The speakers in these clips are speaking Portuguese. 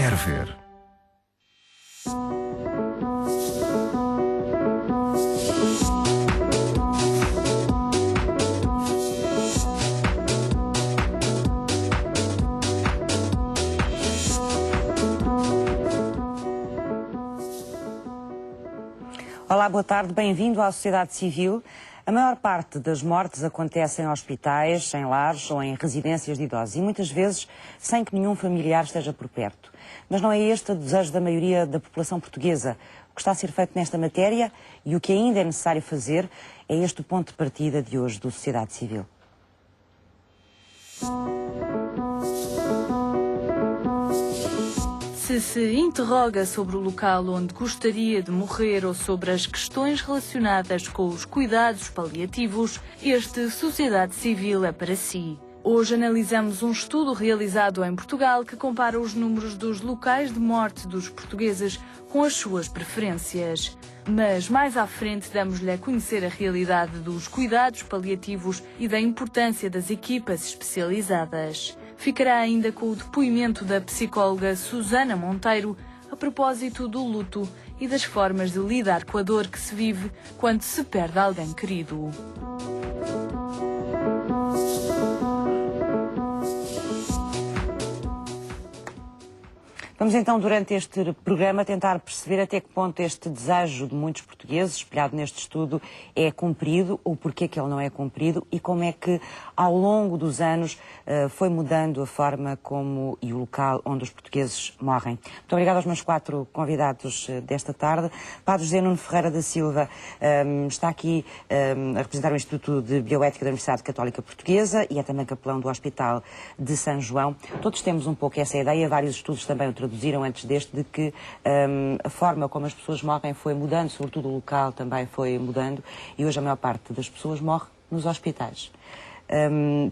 quer ver. Olá, boa tarde, bem-vindo à Sociedade Civil. A maior parte das mortes acontece em hospitais, em lares ou em residências de idosos e muitas vezes sem que nenhum familiar esteja por perto. Mas não é este o desejo da maioria da população portuguesa. O que está a ser feito nesta matéria e o que ainda é necessário fazer é este o ponto de partida de hoje do Sociedade Civil. Se se interroga sobre o local onde gostaria de morrer ou sobre as questões relacionadas com os cuidados paliativos, este Sociedade Civil é para si. Hoje analisamos um estudo realizado em Portugal que compara os números dos locais de morte dos portugueses com as suas preferências. Mas mais à frente damos-lhe a conhecer a realidade dos cuidados paliativos e da importância das equipas especializadas. Ficará ainda com o depoimento da psicóloga Susana Monteiro a propósito do luto e das formas de lidar com a dor que se vive quando se perde alguém querido. Vamos então, durante este programa, tentar perceber até que ponto este desejo de muitos portugueses, espelhado neste estudo, é cumprido ou porquê que ele não é cumprido e como é que, ao longo dos anos, foi mudando a forma como e o local onde os portugueses morrem. Muito obrigada aos meus 4 convidados desta tarde. Padre José Nuno Ferreira da Silva está aqui a representar o Instituto de Bioética da Universidade Católica Portuguesa e é também capelão do Hospital de São João. Todos temos um pouco essa ideia, vários estudos também o traduziram antes deste, de que a forma como as pessoas morrem foi mudando, sobretudo o local também foi mudando, e hoje a maior parte das pessoas morre nos hospitais.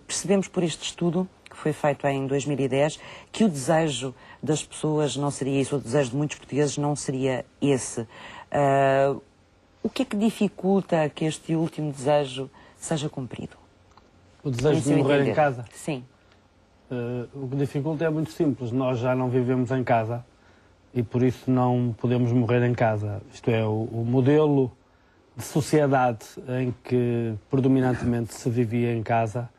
Percebemos por este estudo, que foi feito em 2010, que o desejo das pessoas não seria isso, o desejo de muitos portugueses não seria esse. O que é que dificulta que este último desejo seja cumprido? O desejo de morrer em casa? Sim. O que dificulta é muito simples. Nós já não vivemos em casa e por isso não podemos morrer em casa. Isto é, o modelo de sociedade em que predominantemente se vivia em casa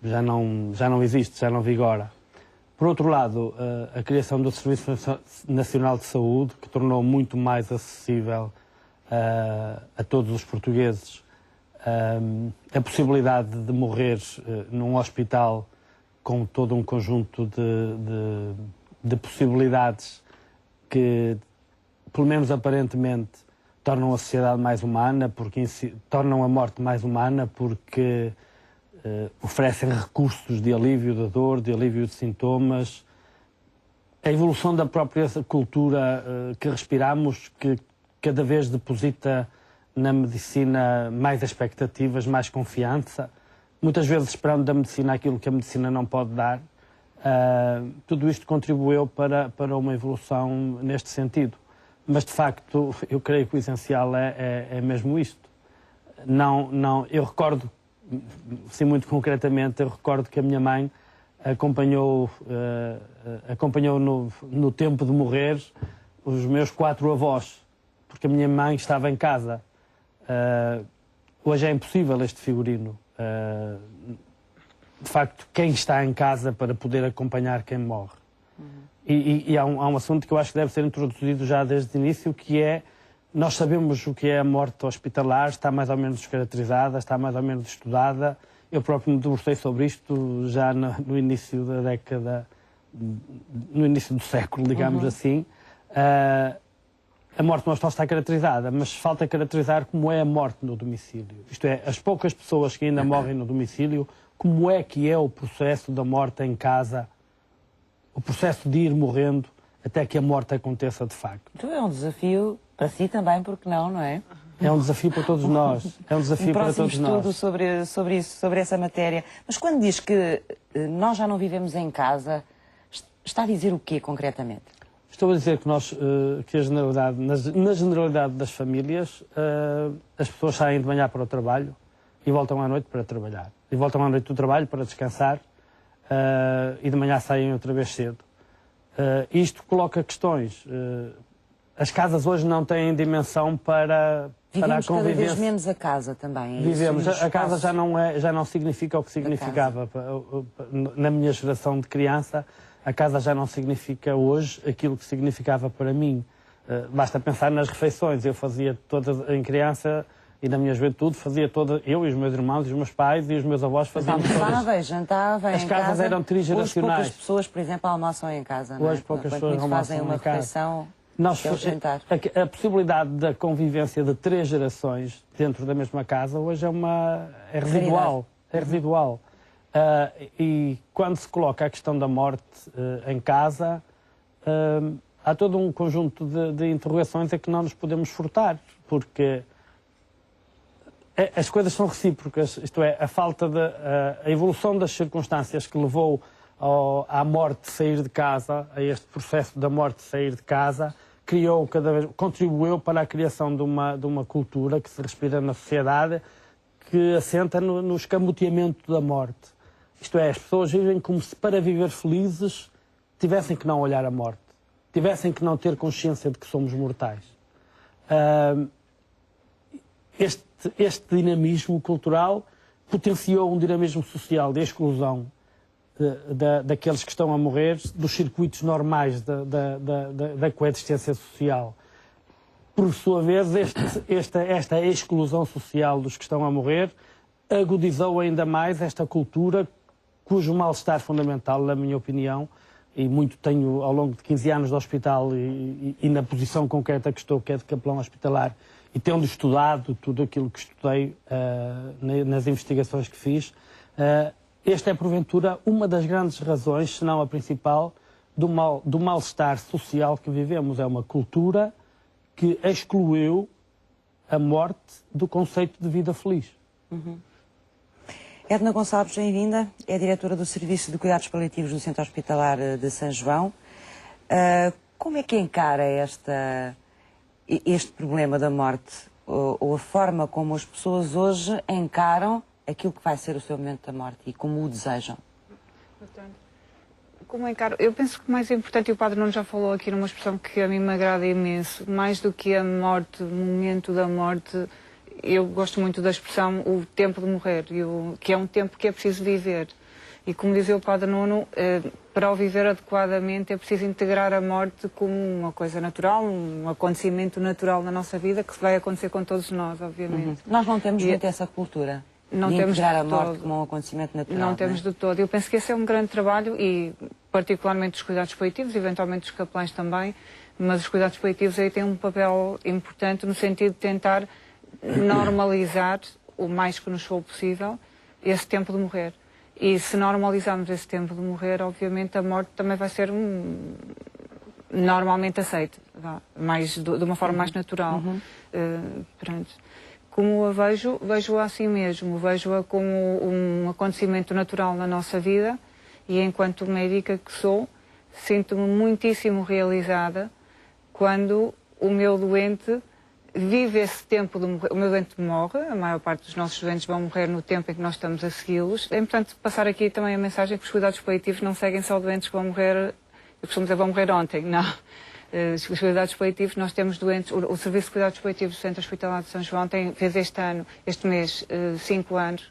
já não existe, já não vigora. Por outro lado, a criação do Serviço Nacional de Saúde, que tornou muito mais acessível a todos os portugueses a possibilidade de morrer num hospital com todo um conjunto de possibilidades que, pelo menos aparentemente, tornam a sociedade mais humana, porque tornam a morte mais humana, porque oferecem recursos de alívio da dor, de alívio de sintomas. A evolução da própria cultura que respiramos, que cada vez deposita na medicina mais expectativas, mais confiança, muitas vezes esperando da medicina aquilo que a medicina não pode dar. Tudo isto contribuiu para uma evolução neste sentido. Mas, de facto, eu creio que o essencial é mesmo isto. Eu recordo, sim, muito concretamente, eu recordo que a minha mãe acompanhou no tempo de morrer os meus 4 avós, porque a minha mãe estava em casa. Hoje é impossível este figurino. De facto, quem está em casa para poder acompanhar quem morre. E há um assunto que eu acho que deve ser introduzido já desde o início, que é, nós sabemos o que é a morte hospitalar, está mais ou menos descaracterizada, está mais ou menos estudada. Eu próprio me debrucei sobre isto já no início da década, no início do século, digamos assim. A morte no hospital está caracterizada, mas falta caracterizar como é a morte no domicílio. Isto é, as poucas pessoas que ainda morrem no domicílio, como é que é o processo da morte em casa, o processo de ir morrendo até que a morte aconteça de facto. Então é um desafio para si também, porque não é? É um desafio para todos nós. É um desafio para todos nós. Próximo estudo sobre essa matéria. Mas quando diz que nós já não vivemos em casa, está a dizer o quê concretamente? Estou a dizer que que a generalidade, na generalidade das famílias, as pessoas saem de manhã para o trabalho e voltam à noite para trabalhar. E voltam à noite do trabalho para descansar e de manhã saem outra vez cedo. Isto coloca questões. As casas hoje não têm dimensão para a Vivemos cada vez convivência. menos a casa também. É Vivemos. isso, A casa já não significa o que significava. Na minha geração de criança, a casa já não significa hoje aquilo que significava para mim. Basta pensar nas refeições. Eu fazia todas, em criança e na minha juventude, eu e os meus irmãos, e os meus pais e os meus avós faziam todas. Jantava As em casas casa. eram trigeracionais. Hoje poucas pessoas, por exemplo, almoçam em casa. Hoje poucas pessoas fazem almoçam uma em casa. refeição. Nós, É o jantar. a possibilidade da convivência de 3 gerações dentro da mesma casa hoje é residual. É residual. E quando se coloca a questão da morte em casa, há todo um conjunto de interrogações a que não nos podemos furtar, porque as coisas são recíprocas, isto é, a evolução das circunstâncias que levou à morte de sair de casa, a este processo da morte de sair de casa, contribuiu para a criação de uma cultura que se respira na sociedade, que assenta no escamoteamento da morte. Isto é, as pessoas vivem como se para viver felizes tivessem que não olhar a morte, tivessem que não ter consciência de que somos mortais. Este dinamismo cultural potenciou um dinamismo social de exclusão daqueles que estão a morrer dos circuitos normais da coexistência social. Por sua vez, esta exclusão social dos que estão a morrer agudizou ainda mais esta cultura cujo mal-estar fundamental, na minha opinião, e muito tenho ao longo de 15 anos de hospital e na posição concreta que estou, que é de capelão hospitalar, e tendo estudado tudo aquilo que estudei nas investigações que fiz, esta é, porventura, uma das grandes razões, se não a principal, do mal-estar social que vivemos. É uma cultura que excluiu a morte do conceito de vida feliz. Uhum. Edna Gonçalves, bem-vinda. É diretora do Serviço de Cuidados Paliativos do Centro Hospitalar de São João. Como é que encara este problema da morte, ou a forma como as pessoas hoje encaram aquilo que vai ser o seu momento da morte e como o desejam? Portanto, como encaro? Eu penso que o mais importante, e o Padre Nuno já falou aqui numa expressão que a mim me agrada imenso, mais do que a morte, o momento da morte, eu gosto muito da expressão o tempo de morrer, que é um tempo que é preciso viver. E como dizia o Padre Nuno, para o viver adequadamente é preciso integrar a morte como uma coisa natural, um acontecimento natural na nossa vida, que vai acontecer com todos nós, obviamente. Nós não temos muito essa cultura. Não de temos integrar a de morte todo. como um acontecimento natural. Não temos de todo. Eu penso que esse é um grande trabalho e particularmente os cuidados paliativos, eventualmente os capelães também, mas os cuidados paliativos aí têm um papel importante no sentido de tentar normalizar o mais que nos for possível esse tempo de morrer. E se normalizarmos esse tempo de morrer, obviamente a morte também vai ser normalmente aceita, de uma forma mais natural. Pronto. Como a vejo-a assim mesmo, vejo-a como um acontecimento natural na nossa vida e enquanto médica que sou, sinto-me muitíssimo realizada quando o meu doente vive esse tempo de morrer. O meu doente morre, a maior parte dos nossos doentes vão morrer no tempo em que nós estamos a segui-los. É importante passar aqui também a mensagem que os cuidados paliativos não seguem só doentes que vão morrer, eu costumo dizer vão morrer ontem, não. Os cuidados paliativos, nós temos doentes, o Serviço de Cuidados Paliativos do Centro Hospitalar de São João fez este mês, 5 anos,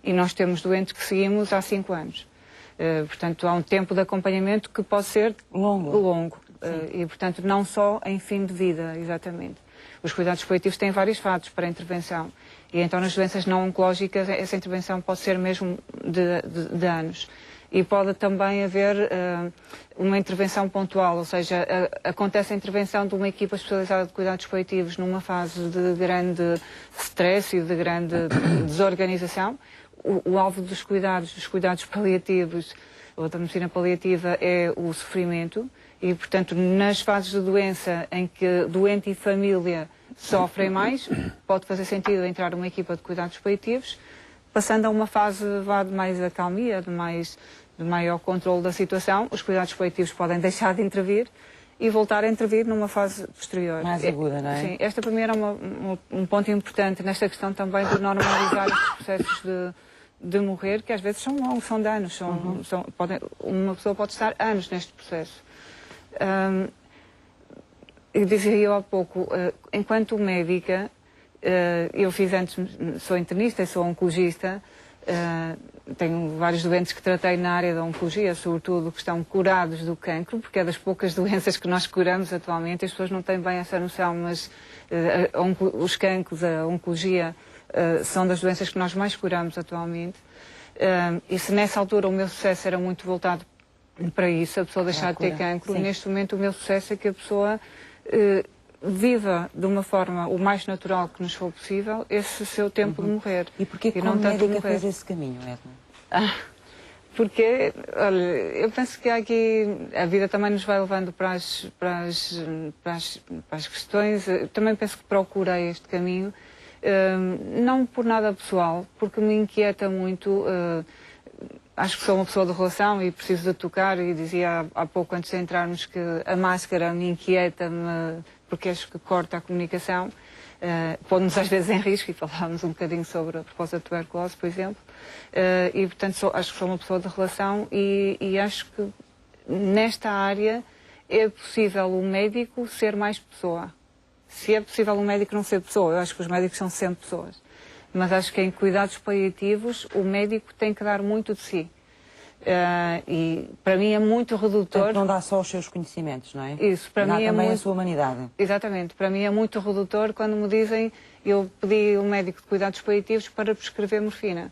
e nós temos doentes que seguimos há 5 anos. Portanto, há um tempo de acompanhamento que pode ser longo. E, portanto, não só em fim de vida, exatamente. Os cuidados paliativos têm vários fatos para a intervenção. E então, nas doenças não oncológicas, essa intervenção pode ser mesmo de anos. E pode também haver uma intervenção pontual, ou seja, acontece a intervenção de uma equipa especializada de cuidados paliativos numa fase de grande stress e de grande desorganização. O alvo dos cuidados paliativos, ou da medicina paliativa, é o sofrimento. E, portanto, nas fases de doença em que doente e família sofrem mais, pode fazer sentido entrar uma equipa de cuidados paliativos, passando a uma fase de mais acalmia, de maior controle da situação, os cuidados paliativos podem deixar de intervir e voltar a intervir numa fase posterior. Mais aguda, não é? Sim, esta para mim era um ponto importante nesta questão também de normalizar estes processos de morrer, que às vezes são longos, são de anos, uma pessoa pode estar anos neste processo. Eu dizia eu há pouco, enquanto médica, eu fiz antes, sou internista, sou oncologista, tenho vários doentes que tratei na área da oncologia, sobretudo que estão curados do cancro, porque é das poucas doenças que nós curamos atualmente. As pessoas não têm bem essa noção, mas os cancros, a oncologia, são das doenças que nós mais curamos atualmente. E se nessa altura o meu sucesso era muito voltado para isso, a pessoa deixar de ter cancro, sim. neste momento o meu sucesso é que a pessoa viva de uma forma o mais natural que nos for possível esse seu tempo de morrer. E porquê que não como tanto médica morrer. fez esse caminho, Edna? Porque, olha, eu penso que há aqui, a vida também nos vai levando para as questões. Eu também penso que procurei este caminho, não por nada pessoal, porque me inquieta muito. Acho que sou uma pessoa de relação e preciso de tocar, e dizia há pouco antes de entrarmos que a máscara me inquieta-me porque acho que corta a comunicação, pôr-nos às vezes em risco, e falávamos um bocadinho sobre a propósito da tuberculose, por exemplo, e portanto acho que sou uma pessoa de relação e acho que nesta área é possível o médico ser mais pessoa. Se é possível um médico não ser pessoa, eu acho que os médicos são sempre pessoas. Mas acho que em cuidados paliativos o médico tem que dar muito de si. E para mim é muito redutor. Portanto, não dá só os seus conhecimentos, não é? Isso, para dá mim é também muito... a sua humanidade. Exatamente, para mim é muito redutor quando me dizem, eu pedi um médico de cuidados paliativos para prescrever morfina.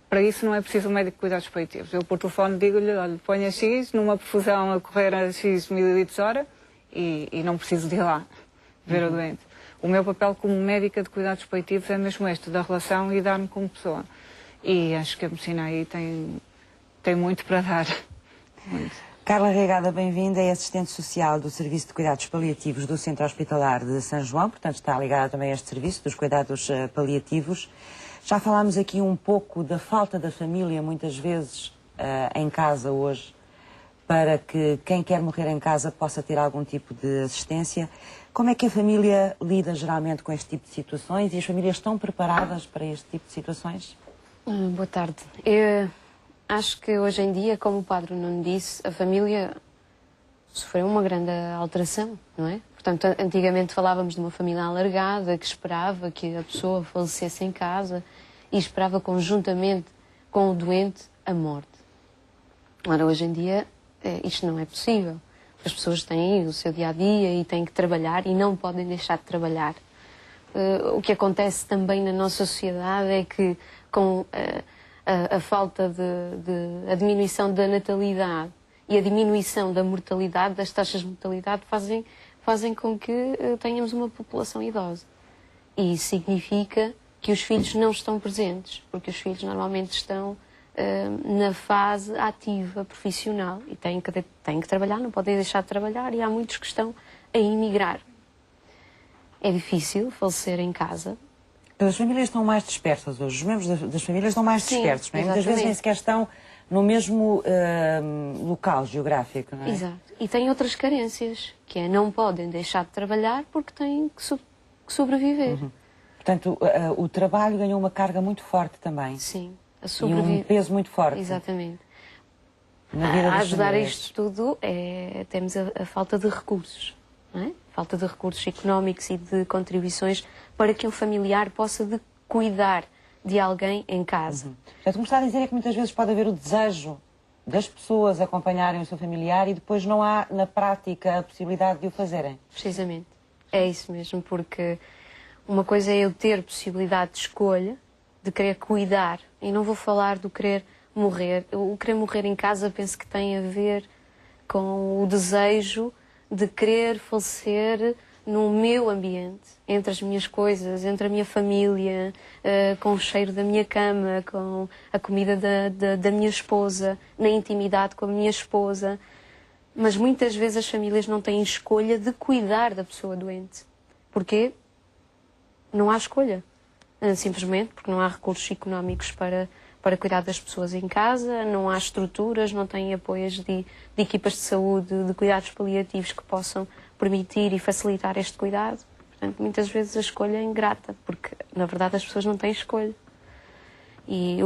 Para isso não é preciso um médico de cuidados paliativos. Eu por telefone digo-lhe, olha, ponha X numa perfusão a correr a X mililitros hora e não preciso de ir lá ver o doente. O meu papel como médica de cuidados paliativos é mesmo este, da relação e dar-me como pessoa. E acho que a medicina aí tem muito para dar. Muito. Carla Regada, bem-vinda, é assistente social do Serviço de Cuidados Paliativos do Centro Hospitalar de São João, portanto está ligada também a este serviço dos cuidados paliativos. Já falámos aqui um pouco da falta da família, muitas vezes, em casa hoje, para que quem quer morrer em casa possa ter algum tipo de assistência. Como é que a família lida geralmente com este tipo de situações e as famílias estão preparadas para este tipo de situações? Boa tarde. Eu acho que hoje em dia, como o Padre Nuno disse, a família sofreu uma grande alteração, não é? Portanto, antigamente falávamos de uma família alargada que esperava que a pessoa falecesse em casa e esperava conjuntamente com o doente a morte. Ora, hoje em dia isto não é possível. As pessoas têm o seu dia-a-dia e têm que trabalhar e não podem deixar de trabalhar. O que acontece também na nossa sociedade é que com a falta a diminuição da natalidade e a diminuição da mortalidade, das taxas de mortalidade, fazem com que tenhamos uma população idosa. E isso significa que os filhos não estão presentes, porque os filhos normalmente estão na fase ativa, profissional, e têm que trabalhar, não podem deixar de trabalhar, e há muitos que estão a emigrar. É difícil falecer em casa. As famílias estão mais dispersas hoje, os membros das famílias estão mais dispersos, não é? Muitas vezes nem sequer estão no mesmo local geográfico, não é? Exato. E têm outras carências, que é não podem deixar de trabalhar porque têm que sobreviver. Portanto, o trabalho ganhou uma carga muito forte também. Sim. E um peso muito forte. Exatamente. Na vida A das ajudar a famílias. isto tudo temos a falta de recursos, não é? Falta de recursos económicos e de contribuições para que um familiar possa cuidar de alguém em casa. Portanto, o que me está a dizer é que muitas vezes pode haver o desejo das pessoas acompanharem o seu familiar e depois não há na prática a possibilidade de o fazerem. Precisamente. É isso mesmo, porque uma coisa é eu ter possibilidade de escolha, de querer cuidar, e não vou falar do querer morrer. O querer morrer em casa penso que tem a ver com o desejo de querer falecer no meu ambiente, entre as minhas coisas, entre a minha família, com o cheiro da minha cama, com a comida da minha esposa, na intimidade com a minha esposa. Mas muitas vezes as famílias não têm escolha de cuidar da pessoa doente. Porquê? Não há escolha. Simplesmente porque não há recursos económicos para cuidar das pessoas em casa, não há estruturas, não têm apoios de equipas de saúde, de cuidados paliativos que possam permitir e facilitar este cuidado. Portanto, muitas vezes a escolha é ingrata, porque na verdade as pessoas não têm escolha. E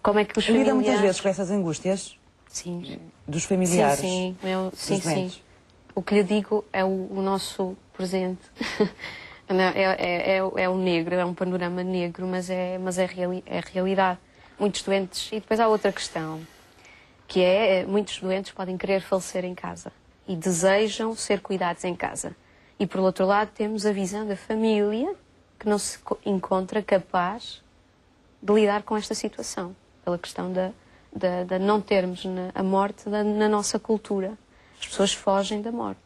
como é que os Lida familiares... muitas vezes com essas angústias? Sim. dos familiares. Sim, sim. dos doentes. O que lhe digo é o nosso presente. É o negro, é um panorama negro, mas é realidade. Muitos doentes. E depois há outra questão, que é muitos doentes podem querer falecer em casa e desejam ser cuidados em casa. E por outro lado temos a visão da família que não se encontra capaz de lidar com esta situação, pela questão de não termos a morte na nossa cultura. As pessoas fogem da morte.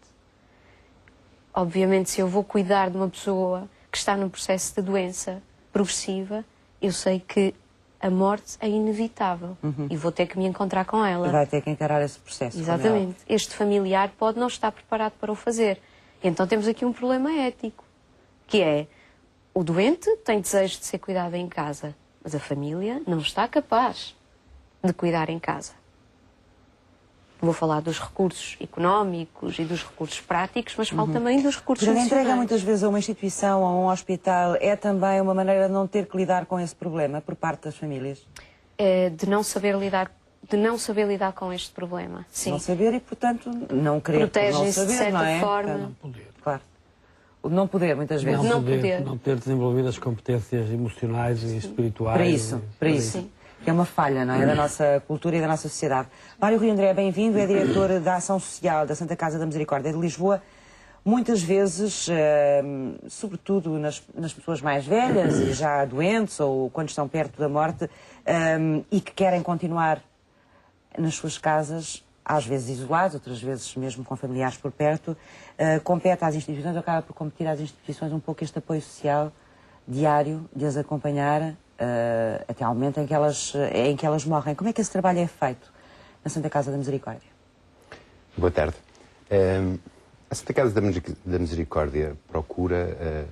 Obviamente, se eu vou cuidar de uma pessoa que está num processo de doença progressiva, eu sei que a morte é inevitável e vou ter que me encontrar com ela. Vai ter que encarar esse processo. Exatamente. Este familiar pode não estar preparado para o fazer. Então temos aqui um problema ético, que é o doente tem desejo de ser cuidado em casa, mas a família não está capaz de cuidar em casa. Vou falar dos recursos económicos e dos recursos práticos, mas falo também dos recursos Porque a entrega emocionais. muitas vezes a uma instituição, a um hospital, é também uma maneira de não ter que lidar com esse problema por parte das famílias. De não saber lidar com este problema. Sim. Não saber e, portanto, não querer por não Protegem-se de saber, certa não é? forma. Claro. O não poder, muitas vezes. Não ter desenvolvido as competências emocionais e espirituais. Para isso. Sim. Que é uma falha, não é? Da nossa cultura e da nossa sociedade. Mário Rui André, bem-vindo, é diretor da Ação Social da Santa Casa da Misericórdia de Lisboa. Muitas vezes, sobretudo nas pessoas mais velhas e já doentes ou quando estão perto da morte e que querem continuar nas suas casas, às vezes isolados, outras vezes mesmo com familiares por perto, compete às instituições, acaba por competir às instituições um pouco este apoio social diário de as acompanhar até ao momento em que elas morrem. Como é que esse trabalho é feito na Santa Casa da Misericórdia? Boa tarde. A Santa Casa da Misericórdia procura,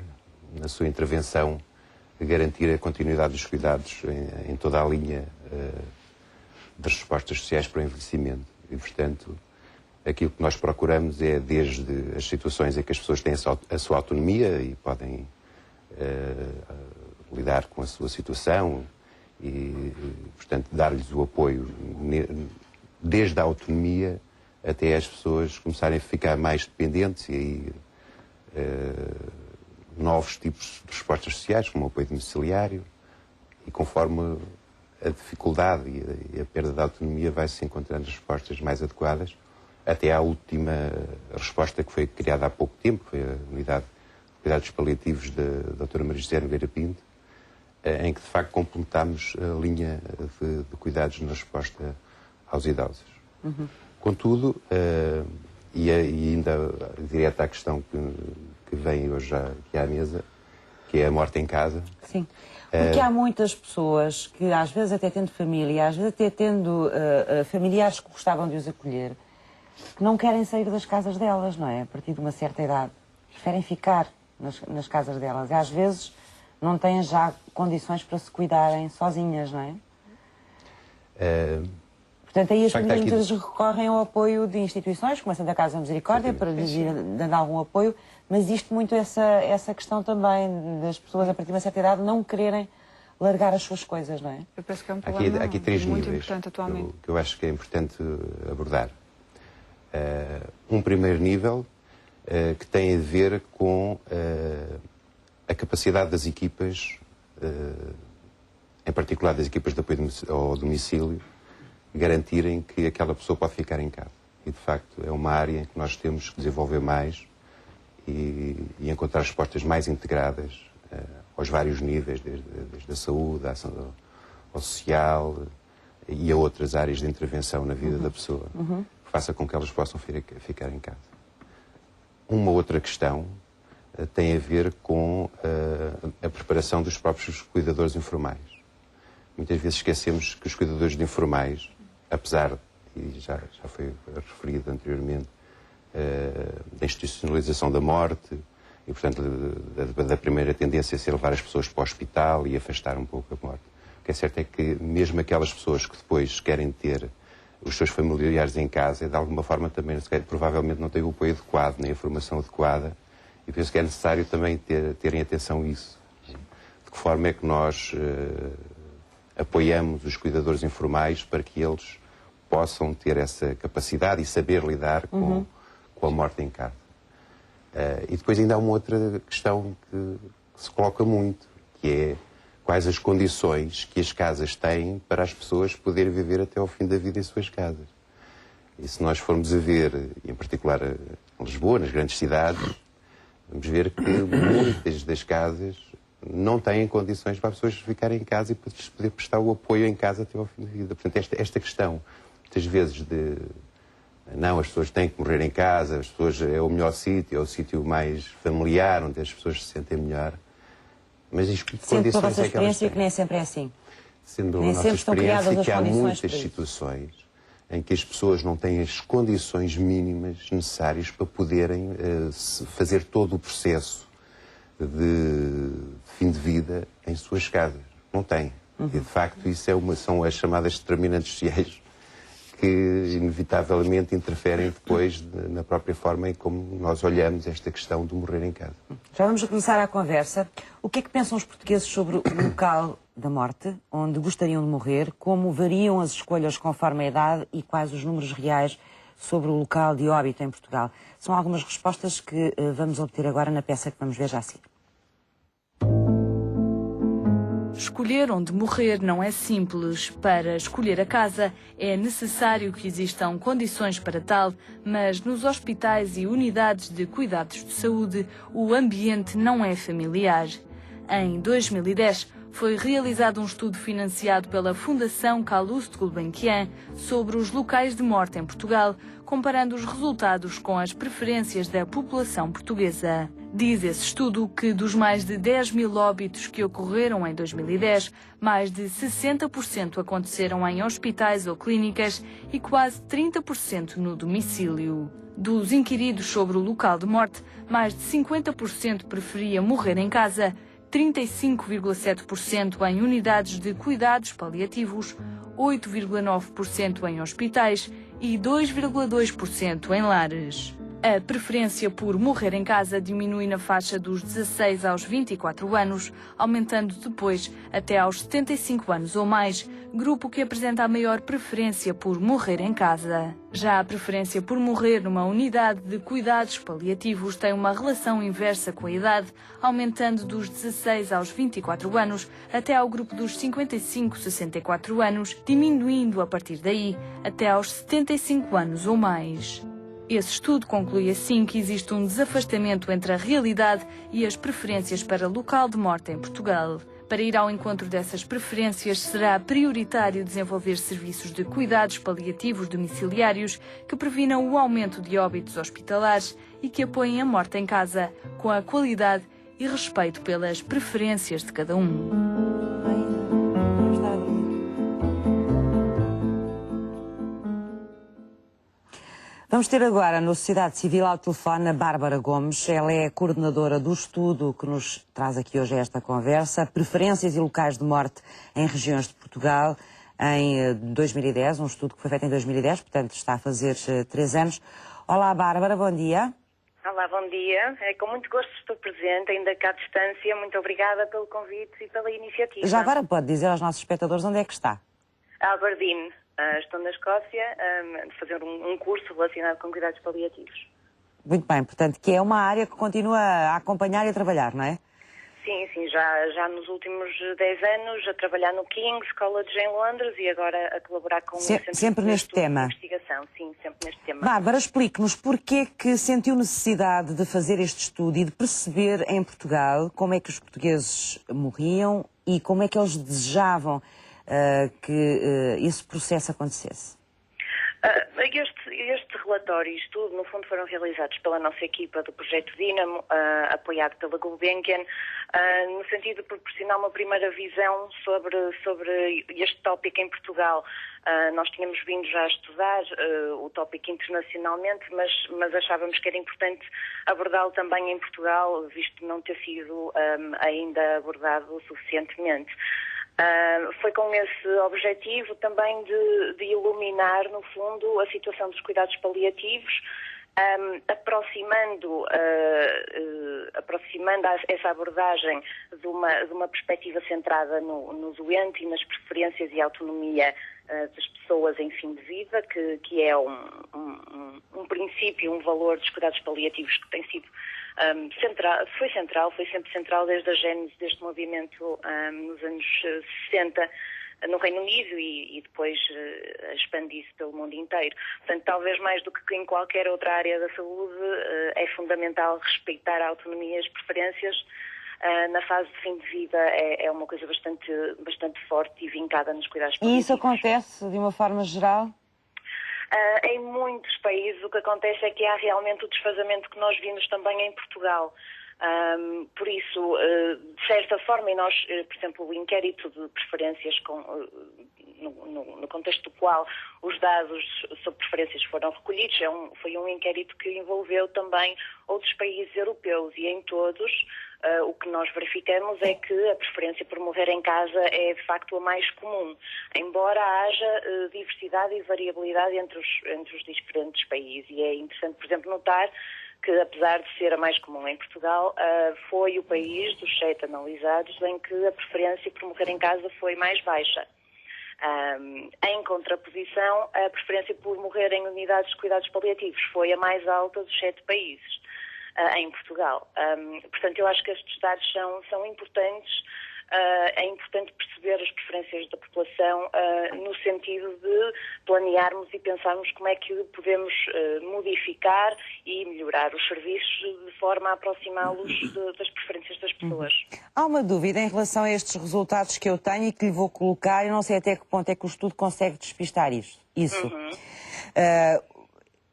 na sua intervenção, garantir a continuidade dos cuidados em toda a linha das respostas sociais para o envelhecimento. E, portanto, aquilo que nós procuramos é desde as situações em que as pessoas têm a sua autonomia e podem lidar com a sua situação e, portanto, dar-lhes o apoio desde a autonomia até as pessoas começarem a ficar mais dependentes e aí novos tipos de respostas sociais, como o apoio domiciliário, e conforme a dificuldade e a perda da autonomia vai-se encontrando respostas mais adequadas, até à última resposta que foi criada há pouco tempo, foi a Unidade de Cuidados Paliativos da Dra. Maria José Nogueira Pinto, em que de facto completámos a linha de cuidados na resposta aos idosos. Contudo, e ainda direto à questão que vem hoje aqui à mesa, que é a morte em casa. Sim, porque há muitas pessoas que às vezes até tendo família, às vezes até tendo familiares que gostavam de os acolher, que não querem sair das casas delas, não é? A partir de uma certa idade. Preferem ficar nas casas delas. E às vezes não têm já condições para se cuidarem sozinhas, não é? Portanto, aí as famílias muitas vezes recorrem ao apoio de instituições, como a Santa Casa da Misericórdia, para lhes ir dando algum apoio, mas existe muito essa questão também das pessoas, a partir de uma certa idade, não quererem largar as suas coisas, não é? Eu penso que é um problema Aqui três muito níveis importante atualmente. que eu acho que é importante abordar. Um primeiro nível que tem a ver com a capacidade das equipas, em particular das equipas de apoio ao domicílio, garantirem que aquela pessoa pode ficar em casa. E, de facto, é uma área em que nós temos que desenvolver mais e encontrar respostas mais integradas aos vários níveis, desde a saúde, a ação ao social e a outras áreas de intervenção na vida da pessoa, que faça com que elas possam ficar em casa. Uma outra questão tem a ver com a preparação dos próprios cuidadores informais. Muitas vezes esquecemos que os cuidadores informais, apesar, e já foi referido anteriormente, da institucionalização da morte e, portanto, da primeira tendência a ser levar as pessoas para o hospital e afastar um pouco a morte. O que é certo é que mesmo aquelas pessoas que depois querem ter os seus familiares em casa, de alguma forma também provavelmente não têm o apoio adequado, nem a formação adequada, e penso que é necessário também terem atenção a isso. De que forma é que nós apoiamos os cuidadores informais para que eles possam ter essa capacidade e saber lidar com a morte em casa. E depois ainda há uma outra questão que se coloca muito, que é quais as condições que as casas têm para as pessoas poderem viver até ao fim da vida em suas casas. E se nós formos a ver, em particular em Lisboa, nas grandes cidades, vamos ver que muitas das casas não têm condições para as pessoas ficarem em casa e poder prestar o apoio em casa até ao fim da vida. Portanto, esta questão, muitas vezes, de não, as pessoas têm que morrer em casa, as pessoas é o melhor sítio, é o sítio mais familiar, onde as pessoas se sentem melhor. Mas isto, que Sempre pela condições vossa é que elas experiência têm? que nem sempre é assim. Sendo a Nem nossa sempre estão criadas experiência as que há condições muitas para isso. situações em que as pessoas não têm as condições mínimas necessárias para poderem fazer todo o processo de fim de vida em suas casas. Não têm. E, de facto, isso são as chamadas determinantes sociais que, inevitavelmente, interferem depois na própria forma em como nós olhamos esta questão do morrer em casa. Já vamos começar a conversa. O que é que pensam os portugueses sobre o local da morte, onde gostariam de morrer, como variam as escolhas conforme a idade e quais os números reais sobre o local de óbito em Portugal? São algumas respostas que vamos obter agora na peça que vamos ver já a seguir. Escolher onde morrer não é simples. Para escolher a casa é necessário que existam condições para tal, mas nos hospitais e unidades de cuidados de saúde o ambiente não é familiar. Em 2010 foi realizado um estudo financiado pela Fundação Calouste Gulbenkian sobre os locais de morte em Portugal, comparando os resultados com as preferências da população portuguesa. Diz esse estudo que dos mais de 10 mil óbitos que ocorreram em 2010, mais de 60% aconteceram em hospitais ou clínicas e quase 30% no domicílio. Dos inquiridos sobre o local de morte, mais de 50% preferia morrer em casa, 35,7% em unidades de cuidados paliativos, 8,9% em hospitais e 2,2% em lares. A preferência por morrer em casa diminui na faixa dos 16 aos 24 anos, aumentando depois até aos 75 anos ou mais, grupo que apresenta a maior preferência por morrer em casa. Já a preferência por morrer numa unidade de cuidados paliativos tem uma relação inversa com a idade, aumentando dos 16 aos 24 anos até ao grupo dos 55-64 anos, diminuindo a partir daí até aos 75 anos ou mais. Esse estudo conclui assim que existe um desafastamento entre a realidade e as preferências para local de morte em Portugal. Para ir ao encontro dessas preferências, será prioritário desenvolver serviços de cuidados paliativos domiciliários que previnam o aumento de óbitos hospitalares e que apoiem a morte em casa, com a qualidade e respeito pelas preferências de cada um. Vamos ter agora na Sociedade Civil ao telefone a Bárbara Gomes. Ela é a coordenadora do estudo que nos traz aqui hoje esta conversa, Preferências e Locais de Morte em Regiões de Portugal, em 2010, um estudo que foi feito em 2010, portanto está a fazer 3 anos. Olá Bárbara, bom dia. Olá, bom dia. É com muito gosto que estou presente, ainda cá à distância. Muito obrigada pelo convite e pela iniciativa. Já agora pode dizer aos nossos espectadores onde é que está? Aberdeen. Estou na Escócia a fazer um curso relacionado com cuidados paliativos. Muito bem, portanto, que é uma área que continua a acompanhar e a trabalhar, não é? Sim, já nos últimos 10 anos a trabalhar no King's College em Londres e agora a colaborar com o Centro sempre neste tema. de investigação. Sim, sempre neste tema. Bárbara, explique-nos porquê que sentiu necessidade de fazer este estudo e de perceber em Portugal como é que os portugueses morriam e como é que eles desejavam que esse processo acontecesse. Este relatório e estudo, no fundo, foram realizados pela nossa equipa do Projeto Dínamo, apoiado pela Gulbenkian, no sentido de proporcionar uma primeira visão sobre este tópico em Portugal. Nós tínhamos vindo já a estudar o tópico internacionalmente, mas achávamos que era importante abordá-lo também em Portugal, visto não ter sido ainda abordado suficientemente. Foi com esse objetivo também de iluminar, no fundo, a situação dos cuidados paliativos, aproximando essa abordagem de uma perspectiva centrada no doente e nas preferências e autonomia das pessoas em fim de vida, que é um princípio, um valor dos cuidados paliativos que tem sido foi sempre central desde a gênese deste movimento nos anos 60 no Reino Unido e depois expandir-se pelo mundo inteiro. Portanto, talvez mais do que em qualquer outra área da saúde, é fundamental respeitar a autonomia e as preferências. Na fase de fim de vida é uma coisa bastante forte e vincada nos cuidados paliativos. E isso acontece de uma forma geral? Em muitos países o que acontece é que há realmente o desfazamento que nós vimos também em Portugal. Por isso, de certa forma, e nós, por exemplo, o inquérito de preferências no contexto do qual os dados sobre preferências foram recolhidos, foi um inquérito que envolveu também outros países europeus e em todos o que nós verificamos é que a preferência por morrer em casa é de facto a mais comum, embora haja diversidade e variabilidade entre os diferentes países. E é interessante, por exemplo, notar que, apesar de ser a mais comum em Portugal, foi o país dos 7 analisados em que a preferência por morrer em casa foi mais baixa. Em contraposição, a preferência por morrer em unidades de cuidados paliativos foi a mais alta dos 7 países em Portugal. Portanto, eu acho que estes dados são importantes. É importante perceber as preferências da população no sentido de planearmos e pensarmos como é que podemos modificar e melhorar os serviços de forma a aproximá-los das preferências das pessoas. Há uma dúvida em relação a estes resultados que eu tenho e que lhe vou colocar. Eu não sei até que ponto é que o estudo consegue despistar isso.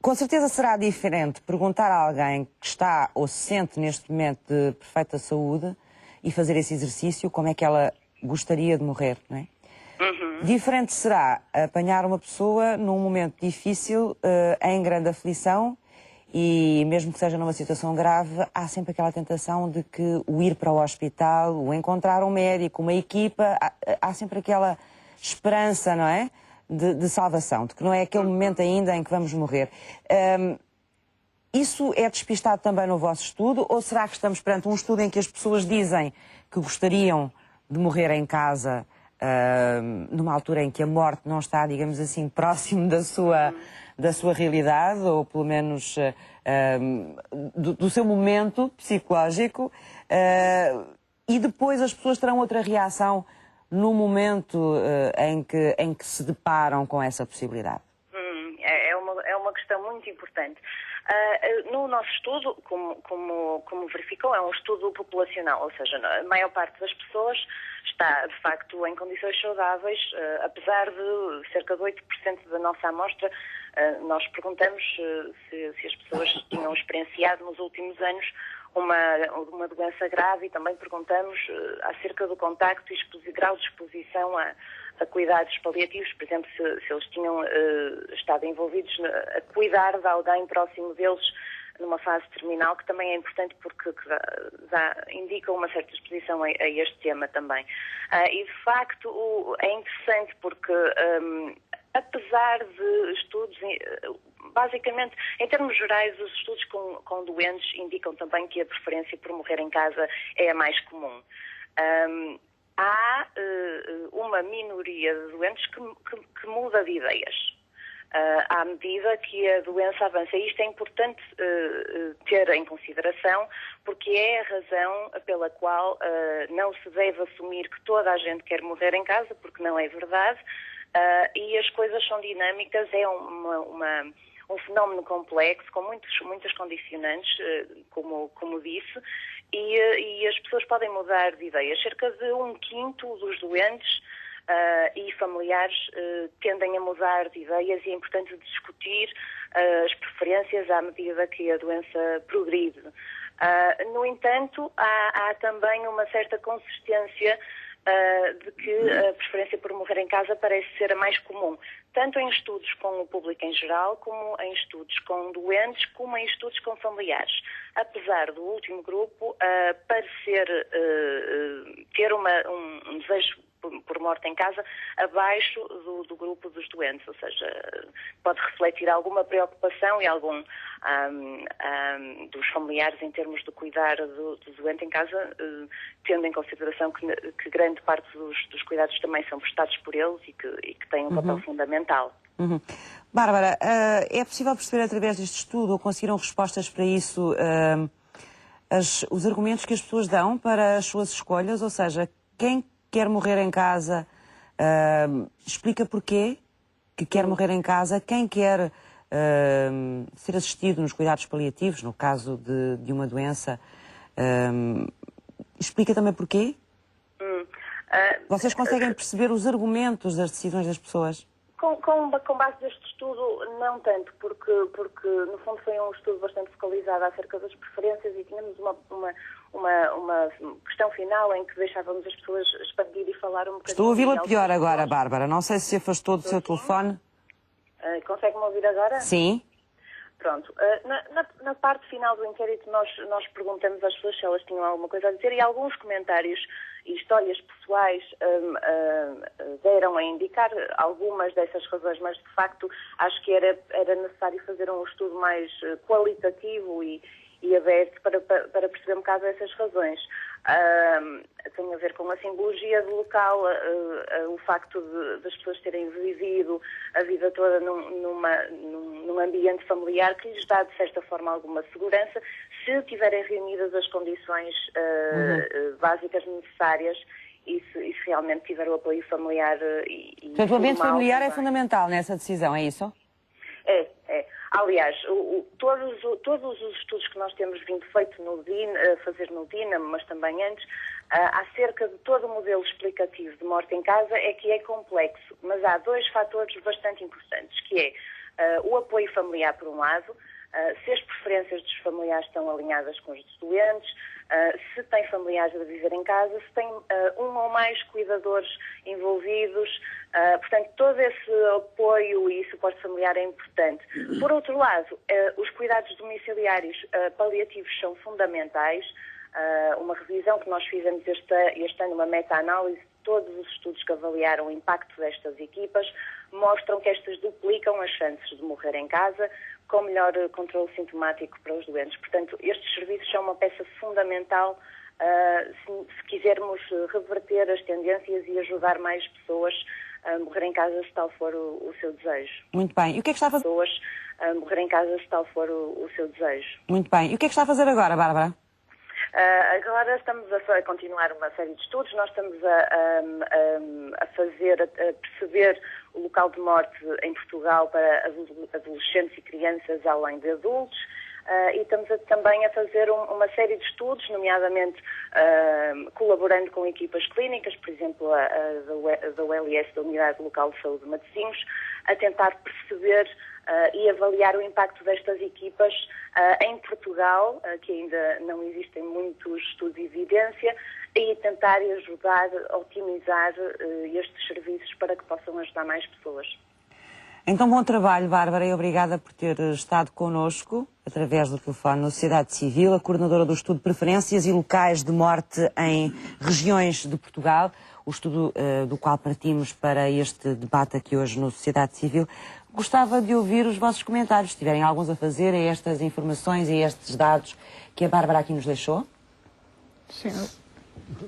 Com certeza será diferente perguntar a alguém que está ou se sente neste momento de perfeita saúde e fazer esse exercício, como é que ela gostaria de morrer, não é? Diferente será apanhar uma pessoa num momento difícil, em grande aflição, e mesmo que seja numa situação grave, há sempre aquela tentação de que o ir para o hospital, o encontrar um médico, uma equipa, há sempre aquela esperança, não é? De salvação, de que não é aquele momento ainda em que vamos morrer. Isso é despistado também no vosso estudo, ou será que estamos perante um estudo em que as pessoas dizem que gostariam de morrer em casa numa altura em que a morte não está, digamos assim, próximo da sua realidade, ou pelo menos do seu momento psicológico, e depois as pessoas terão outra reação no momento em que se deparam com essa possibilidade? É uma questão muito importante. No nosso estudo, como verificou, é um estudo populacional, ou seja, a maior parte das pessoas está, de facto, em condições saudáveis, apesar de cerca de 8% da nossa amostra, nós perguntamos se as pessoas tinham experienciado nos últimos anos uma doença grave e também perguntamos acerca do contacto e grau de exposição a cuidados paliativos, por exemplo, se eles tinham estado envolvidos a cuidar de alguém próximo deles numa fase terminal, que também é importante porque indica uma certa exposição a este tema também. E, de facto, é interessante porque, apesar de estudos, basicamente, em termos gerais, os estudos com doentes indicam também que a preferência por morrer em casa é a mais comum. Há uma minoria de doentes que muda de ideias à medida que a doença avança. E isto é importante ter em consideração, porque é a razão pela qual não se deve assumir que toda a gente quer morrer em casa, porque não é verdade, e as coisas são dinâmicas, é um fenómeno complexo, com muitas condicionantes, como disse, e as pessoas podem mudar de ideias. Cerca de 1/5 dos doentes e familiares tendem a mudar de ideias, e é importante discutir as preferências à medida que a doença progride. No entanto, há também uma certa consistência de que a preferência por morrer em casa parece ser a mais comum, tanto em estudos com o público em geral, como em estudos com doentes, como em estudos com familiares. Apesar do último grupo parecer ter um desejo por morte em casa abaixo do grupo dos doentes, ou seja, pode refletir alguma preocupação e algum dos familiares em termos de cuidar do doente em casa, tendo em consideração que grande parte dos cuidados também são prestados por eles e que têm um papel fundamental. Bárbara, é possível perceber através deste estudo, ou conseguiram respostas para isso, os argumentos que as pessoas dão para as suas escolhas? Ou seja, quem quer morrer em casa explica porquê que quer morrer em casa, quem quer ser assistido nos cuidados paliativos, no caso de uma doença, explica também porquê? Vocês conseguem perceber os argumentos das decisões das pessoas? Com base neste estudo, não tanto, porque no fundo foi um estudo bastante focalizado acerca das preferências e tínhamos uma questão final em que deixávamos as pessoas expandir e falar um bocadinho. Estou a ouvi-la pior agora, Bárbara. Não sei se se afastou do seu telefone. Consegue-me ouvir agora? Sim. Pronto. Na parte final do inquérito nós perguntamos às pessoas se elas tinham alguma coisa a dizer e alguns comentários e histórias pessoais deram a indicar algumas dessas razões, mas de facto acho que era necessário fazer um estudo mais qualitativo e aberto para perceber um bocado essas razões. Tem a ver com a simbologia do local, o facto das pessoas terem vivido a vida toda num ambiente familiar que lhes dá, de certa forma, alguma segurança, se tiverem reunidas as condições básicas necessárias e se realmente tiver o apoio familiar. Portanto, o ambiente familiar é fundamental nessa decisão, é isso? É. Aliás, todos os estudos que nós temos vindo fazer no DINAM, mas também antes, acerca de todo o modelo explicativo de morte em casa, é que é complexo. Mas há dois fatores bastante importantes, que é o apoio familiar, por um lado, se as preferências dos familiares estão alinhadas com os dos doentes, se tem familiares a viver em casa, se tem um ou mais cuidadores envolvidos. Portanto, todo esse apoio e suporte familiar é importante. Por outro lado, os cuidados domiciliários paliativos são fundamentais. Uma revisão que nós fizemos este ano, uma meta-análise de todos os estudos que avaliaram o impacto destas equipas, mostram que estas duplicam as chances de morrer em casa, com melhor controle sintomático para os doentes. Portanto, estes serviços são uma peça fundamental se quisermos reverter as tendências e ajudar mais pessoas a morrer em casa, se tal for o seu desejo. Muito bem. E o que é que está a fazer? Pessoas a morrer em casa, se tal for o seu desejo. Muito bem. E o que é que está a fazer agora, Bárbara? Agora estamos a continuar uma série de estudos. Nós estamos a perceber o local de morte em Portugal para adolescentes e crianças além de adultos. E estamos também a fazer uma série de estudos, nomeadamente colaborando com equipas clínicas, por exemplo, da ULS, da Unidade Local de Saúde de Matosinhos, a tentar perceber e avaliar o impacto destas equipas em Portugal, que ainda não existem muitos estudos de evidência, e tentar ajudar a otimizar estes serviços para que possam ajudar mais pessoas. Então, bom trabalho, Bárbara, e obrigada por ter estado connosco, através do telefone, na Sociedade Civil, a coordenadora do estudo de preferências e locais de morte em regiões de Portugal, o estudo do qual partimos para este debate aqui hoje no Sociedade Civil. Gostava de ouvir os vossos comentários, se tiverem alguns a fazer a estas informações e a estes dados que a Bárbara aqui nos deixou. Sim.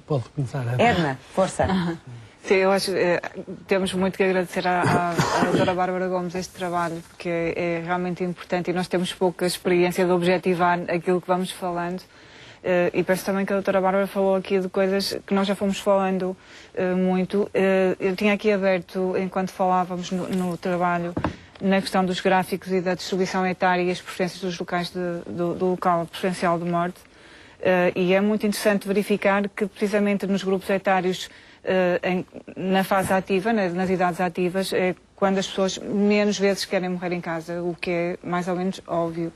Pode começar, Edna, força. Sim, eu acho que temos muito que agradecer à doutora Bárbara Gomes este trabalho, porque é realmente importante e nós temos pouca experiência de objetivar aquilo que vamos falando. E penso também que a doutora Bárbara falou aqui de coisas que nós já fomos falando muito. Eu tinha aqui aberto, enquanto falávamos no trabalho, na questão dos gráficos e da distribuição etária e as preferências dos locais do local preferencial de morte. E é muito interessante verificar que precisamente nos grupos etários na fase ativa, nas idades ativas, é quando as pessoas menos vezes querem morrer em casa, o que é mais ou menos óbvio.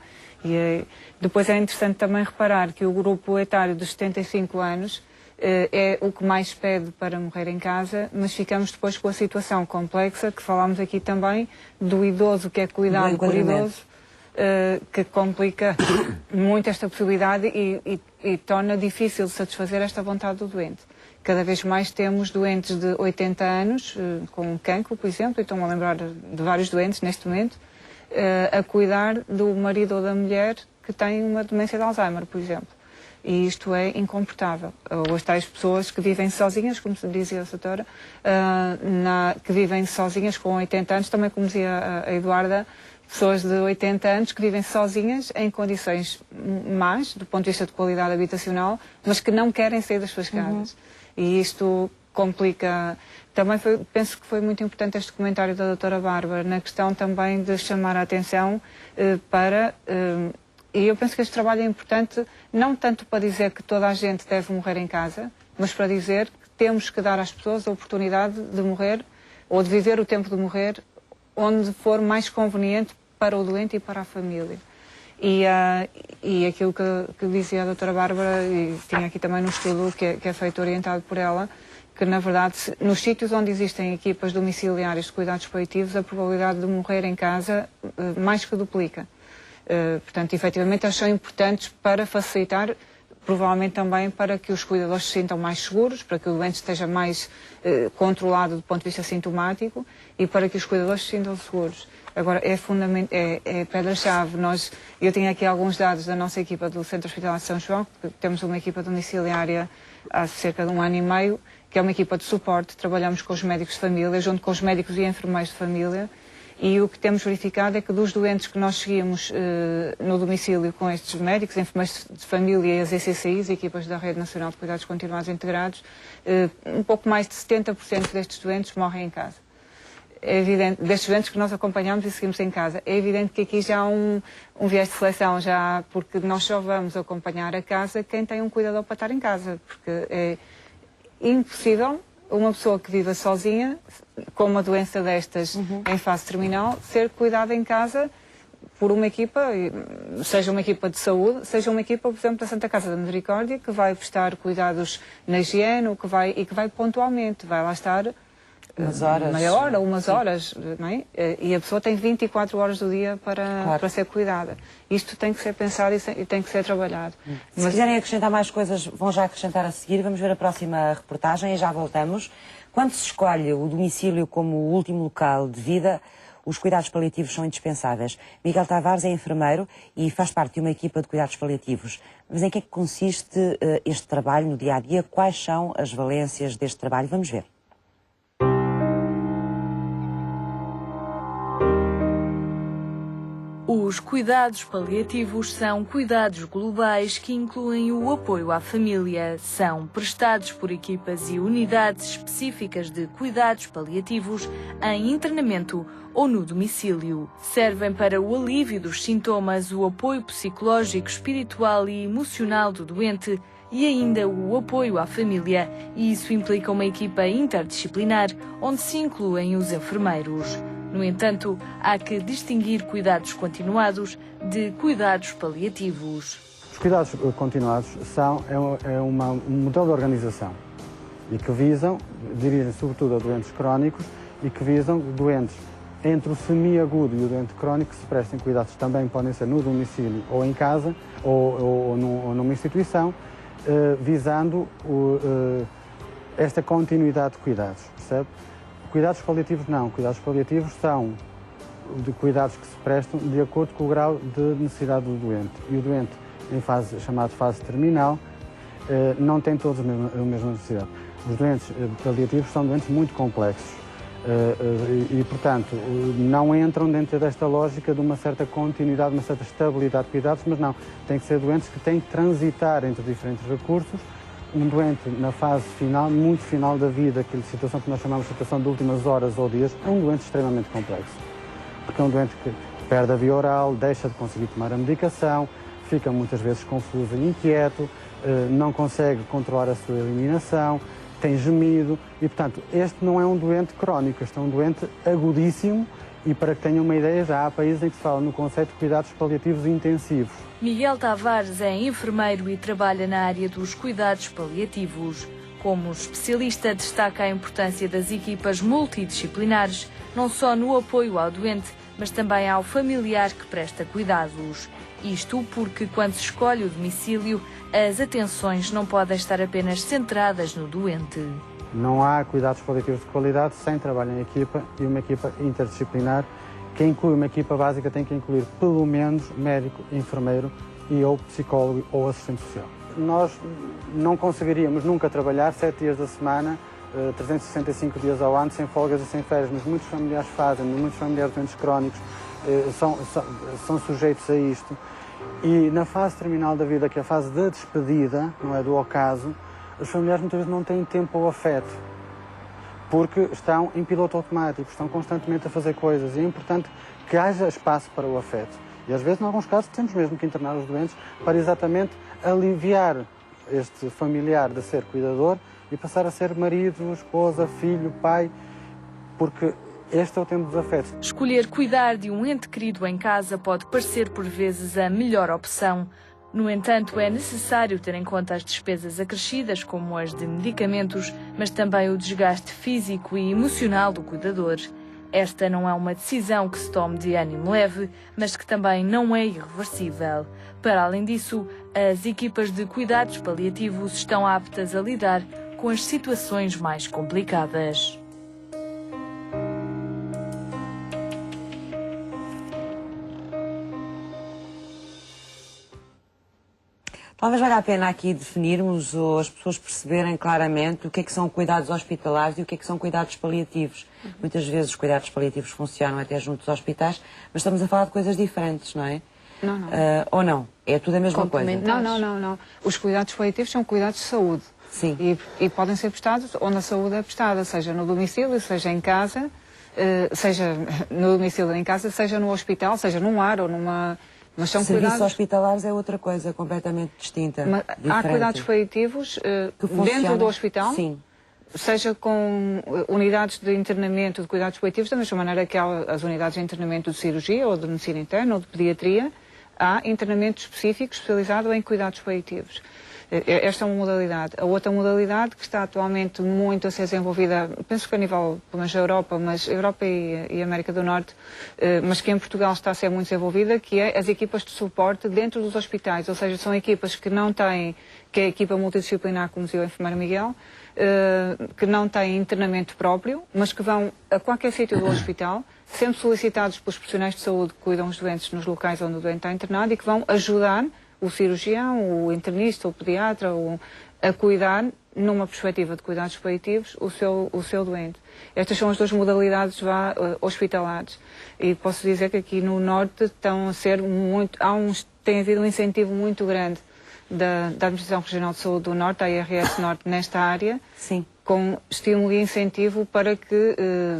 Depois é interessante também reparar que o grupo etário dos 75 anos é o que mais pede para morrer em casa, mas ficamos depois com a situação complexa, que falámos aqui também, do idoso que é cuidado por idoso, que complica muito esta possibilidade e torna difícil satisfazer esta vontade do doente. cada vez mais temos doentes de 80 anos, com cancro, por exemplo, e estou-me a lembrar de vários doentes neste momento, a cuidar do marido ou da mulher que tem uma demência de Alzheimer, por exemplo. E isto é incomportável. Ou as tais pessoas que vivem sozinhas, como dizia a doutora, que vivem sozinhas com 80 anos, também como dizia a Eduarda, pessoas de 80 anos que vivem sozinhas em condições más, do ponto de vista de qualidade habitacional, mas que não querem sair das suas casas. E isto complica. Também penso que foi muito importante este comentário da doutora Bárbara, na questão também de chamar a atenção para... E eu penso que este trabalho é importante, não tanto para dizer que toda a gente deve morrer em casa, mas para dizer que temos que dar às pessoas a oportunidade de morrer, ou de viver o tempo de morrer, onde for mais conveniente para o doente e para a família. E aquilo que dizia a doutora Bárbara, e tinha aqui também no estudo que é feito orientado por ela, que na verdade, nos sítios onde existem equipas domiciliárias de cuidados paliativos, a probabilidade de morrer em casa mais que duplica. Portanto, efetivamente, eles são importantes para facilitar, provavelmente também para que os cuidadores se sintam mais seguros, para que o doente esteja mais controlado do ponto de vista sintomático e para que os cuidadores se sintam seguros. Agora, é fundamental, é pedra-chave. Eu tenho aqui alguns dados da nossa equipa do Centro Hospitalar de São João, que temos uma equipa domiciliária há cerca de 1 ano e meio, que é uma equipa de suporte. Trabalhamos com os médicos de família, junto com os médicos e enfermeiros de família. E o que temos verificado é que dos doentes que nós seguimos no domicílio com estes médicos, enfermeiros de família e as ECCIs, equipas da Rede Nacional de Cuidados Continuados Integrados, um pouco mais de 70% destes doentes morrem em casa. É evidente, destes doentes que nós acompanhamos e seguimos em casa. É evidente que aqui já há um viés de seleção, porque nós só vamos acompanhar a casa quem tem um cuidador para estar em casa, porque é impossível uma pessoa que viva sozinha, com uma doença destas em fase terminal, ser cuidada em casa por uma equipa, seja uma equipa de saúde, seja uma equipa, por exemplo, da Santa Casa da Misericórdia, que vai prestar cuidados na higiene e que vai pontualmente, vai lá estar umas horas, meia hora, umas horas, não é? E a pessoa tem 24 horas do dia para ser cuidada. Isto tem que ser pensado e tem que ser trabalhado. Se quiserem acrescentar mais coisas, vão já acrescentar a seguir. Vamos ver a próxima reportagem e já voltamos. Quando se escolhe o domicílio como o último local de vida, os cuidados paliativos são indispensáveis. Miguel Tavares é enfermeiro e faz parte de uma equipa de cuidados paliativos. Mas em que é que consiste este trabalho no dia-a-dia? Quais são as valências deste trabalho? Vamos ver. Os cuidados paliativos são cuidados globais que incluem o apoio à família. São prestados por equipas e unidades específicas de cuidados paliativos em internamento ou no domicílio. Servem para o alívio dos sintomas, o apoio psicológico, espiritual e emocional do doente e ainda o apoio à família. E isso implica uma equipa interdisciplinar onde se incluem os enfermeiros. No entanto, há que distinguir cuidados continuados de cuidados paliativos. Os cuidados continuados é um modelo de organização e que dirigem sobretudo a doentes crónicos e que visam doentes entre o semi-agudo e o doente crónico que se prestem cuidados também podem ser no domicílio ou em casa ou numa instituição, visando esta continuidade de cuidados, percebe? Cuidados paliativos não. Cuidados paliativos são de cuidados que se prestam de acordo com o grau de necessidade do doente. E o doente, em chamada fase terminal, não tem todos a mesma necessidade. Os doentes paliativos são doentes muito complexos e, portanto, não entram dentro desta lógica de uma certa continuidade, uma certa estabilidade de cuidados, mas não. Tem que ser doentes que têm que transitar entre diferentes recursos. Um doente na fase final, muito final da vida, aquela situação que nós chamamos de situação de últimas horas ou dias, é um doente extremamente complexo. Porque é um doente que perde a via oral, deixa de conseguir tomar a medicação, fica muitas vezes confuso e inquieto, não consegue controlar a sua eliminação, tem gemido e, portanto, este não é um doente crónico, este é um doente agudíssimo e, para que tenham uma ideia, já há países em que se fala no conceito de cuidados paliativos intensivos. Miguel Tavares é enfermeiro e trabalha na área dos cuidados paliativos. Como especialista, destaca a importância das equipas multidisciplinares, não só no apoio ao doente, mas também ao familiar que presta cuidados. Isto porque, quando se escolhe o domicílio, as atenções não podem estar apenas centradas no doente. Não há cuidados paliativos de qualidade sem trabalho em equipa e uma equipa interdisciplinar. Quem inclui uma equipa básica tem que incluir pelo menos médico, enfermeiro e ou psicólogo ou assistente social. Nós não conseguiríamos nunca trabalhar 7 dias da semana, 365 dias ao ano, sem folgas e sem férias, mas muitos familiares fazem, muitos familiares doentes crónicos são sujeitos a isto. E na fase terminal da vida, que é a fase da despedida, não é, do ocaso, os familiares muitas vezes não têm tempo ao afeto, porque estão em piloto automático, estão constantemente a fazer coisas, e é importante que haja espaço para o afeto. E às vezes, em alguns casos, temos mesmo que internar os doentes para exatamente aliviar este familiar de ser cuidador e passar a ser marido, esposa, filho, pai, porque este é o tempo dos afetos. Escolher cuidar de um ente querido em casa pode parecer por vezes a melhor opção. No entanto, é necessário ter em conta as despesas acrescidas, como as de medicamentos, mas também o desgaste físico e emocional do cuidador. Esta não é uma decisão que se tome de ânimo leve, mas que também não é irreversível. Para além disso, as equipas de cuidados paliativos estão aptas a lidar com as situações mais complicadas. Talvez valha a pena aqui definirmos ou as pessoas perceberem claramente o que é que são cuidados hospitalares e o que é que são cuidados paliativos. Muitas vezes os cuidados paliativos funcionam até junto dos hospitais, mas estamos a falar de coisas diferentes, não é? Não, não. Ou não? É tudo a mesma coisa? Não. Os cuidados paliativos são cuidados de saúde. Sim. E podem ser prestados onde a saúde é prestada, seja no domicílio, seja em casa, seja no domicílio em casa, seja no hospital, seja num lar ou numa... Mas são serviços cuidados... hospitalares é outra coisa completamente distinta. Mas há cuidados paliativos dentro do hospital, sim, seja com unidades de internamento de cuidados paliativos, da mesma maneira que há as unidades de internamento de cirurgia ou de medicina interna ou de pediatria, há internamento específico especializado em cuidados paliativos. Esta é uma modalidade. A outra modalidade que está atualmente muito a ser desenvolvida, penso que a nível, pelo menos da Europa, mas Europa e América do Norte, mas que em Portugal está a ser muito desenvolvida, que é as equipas de suporte dentro dos hospitais. Ou seja, são equipas que não têm, que é a equipa multidisciplinar, como dizia o enfermeiro Miguel, que não têm internamento próprio, mas que vão a qualquer sítio do hospital, sempre solicitados pelos profissionais de saúde que cuidam dos doentes nos locais onde o doente está internado e que vão ajudar o cirurgião, o internista, o pediatra, a cuidar, numa perspectiva de cuidados paliativos, o seu doente. Estas são as duas modalidades hospitalares. E posso dizer que aqui no Norte estão a ser muito... tem havido um incentivo muito grande da Administração Regional de Saúde do Norte, a IRS Norte, nesta área, sim, com estímulo e incentivo para que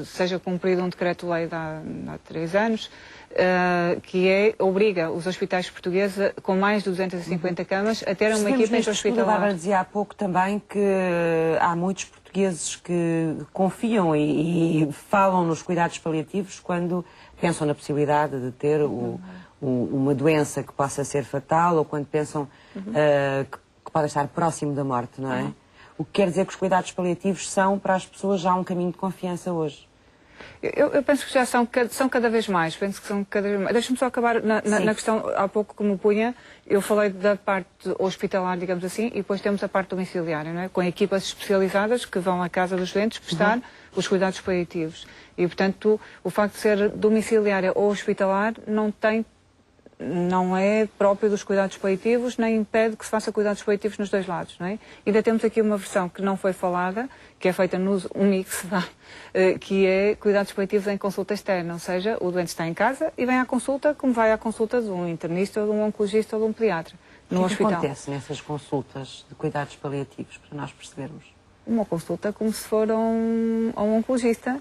seja cumprido um decreto-lei de há 3 anos, que obriga os hospitais portugueses com mais de 250 camas a ter uma equipa intra-hospitalar. A Bárbara dizia há pouco também que há muitos portugueses que confiam e falam nos cuidados paliativos quando pensam na possibilidade de ter uma doença que possa ser fatal ou quando pensam que pode estar próximo da morte, não é? O que quer dizer que os cuidados paliativos são para as pessoas já um caminho de confiança hoje. Eu penso que já são cada vez mais. Penso que são cada vez mais. Deixa-me só acabar na questão, há pouco como punha, eu falei da parte hospitalar, digamos assim, e depois temos a parte domiciliária, não é? Com equipas especializadas que vão à casa dos doentes prestar os cuidados paliativos. E, portanto, o facto de ser domiciliária ou hospitalar não é próprio dos cuidados paliativos, nem impede que se faça cuidados paliativos nos dois lados, não é? Ainda temos aqui uma versão que não foi falada, que é feita um mix, que é cuidados paliativos em consulta externa, ou seja, o doente está em casa e vem à consulta como vai à consulta de um internista, ou de um oncologista ou de um pediatra, no hospital. O que acontece nessas consultas de cuidados paliativos, para nós percebermos? Uma consulta como se for a um oncologista.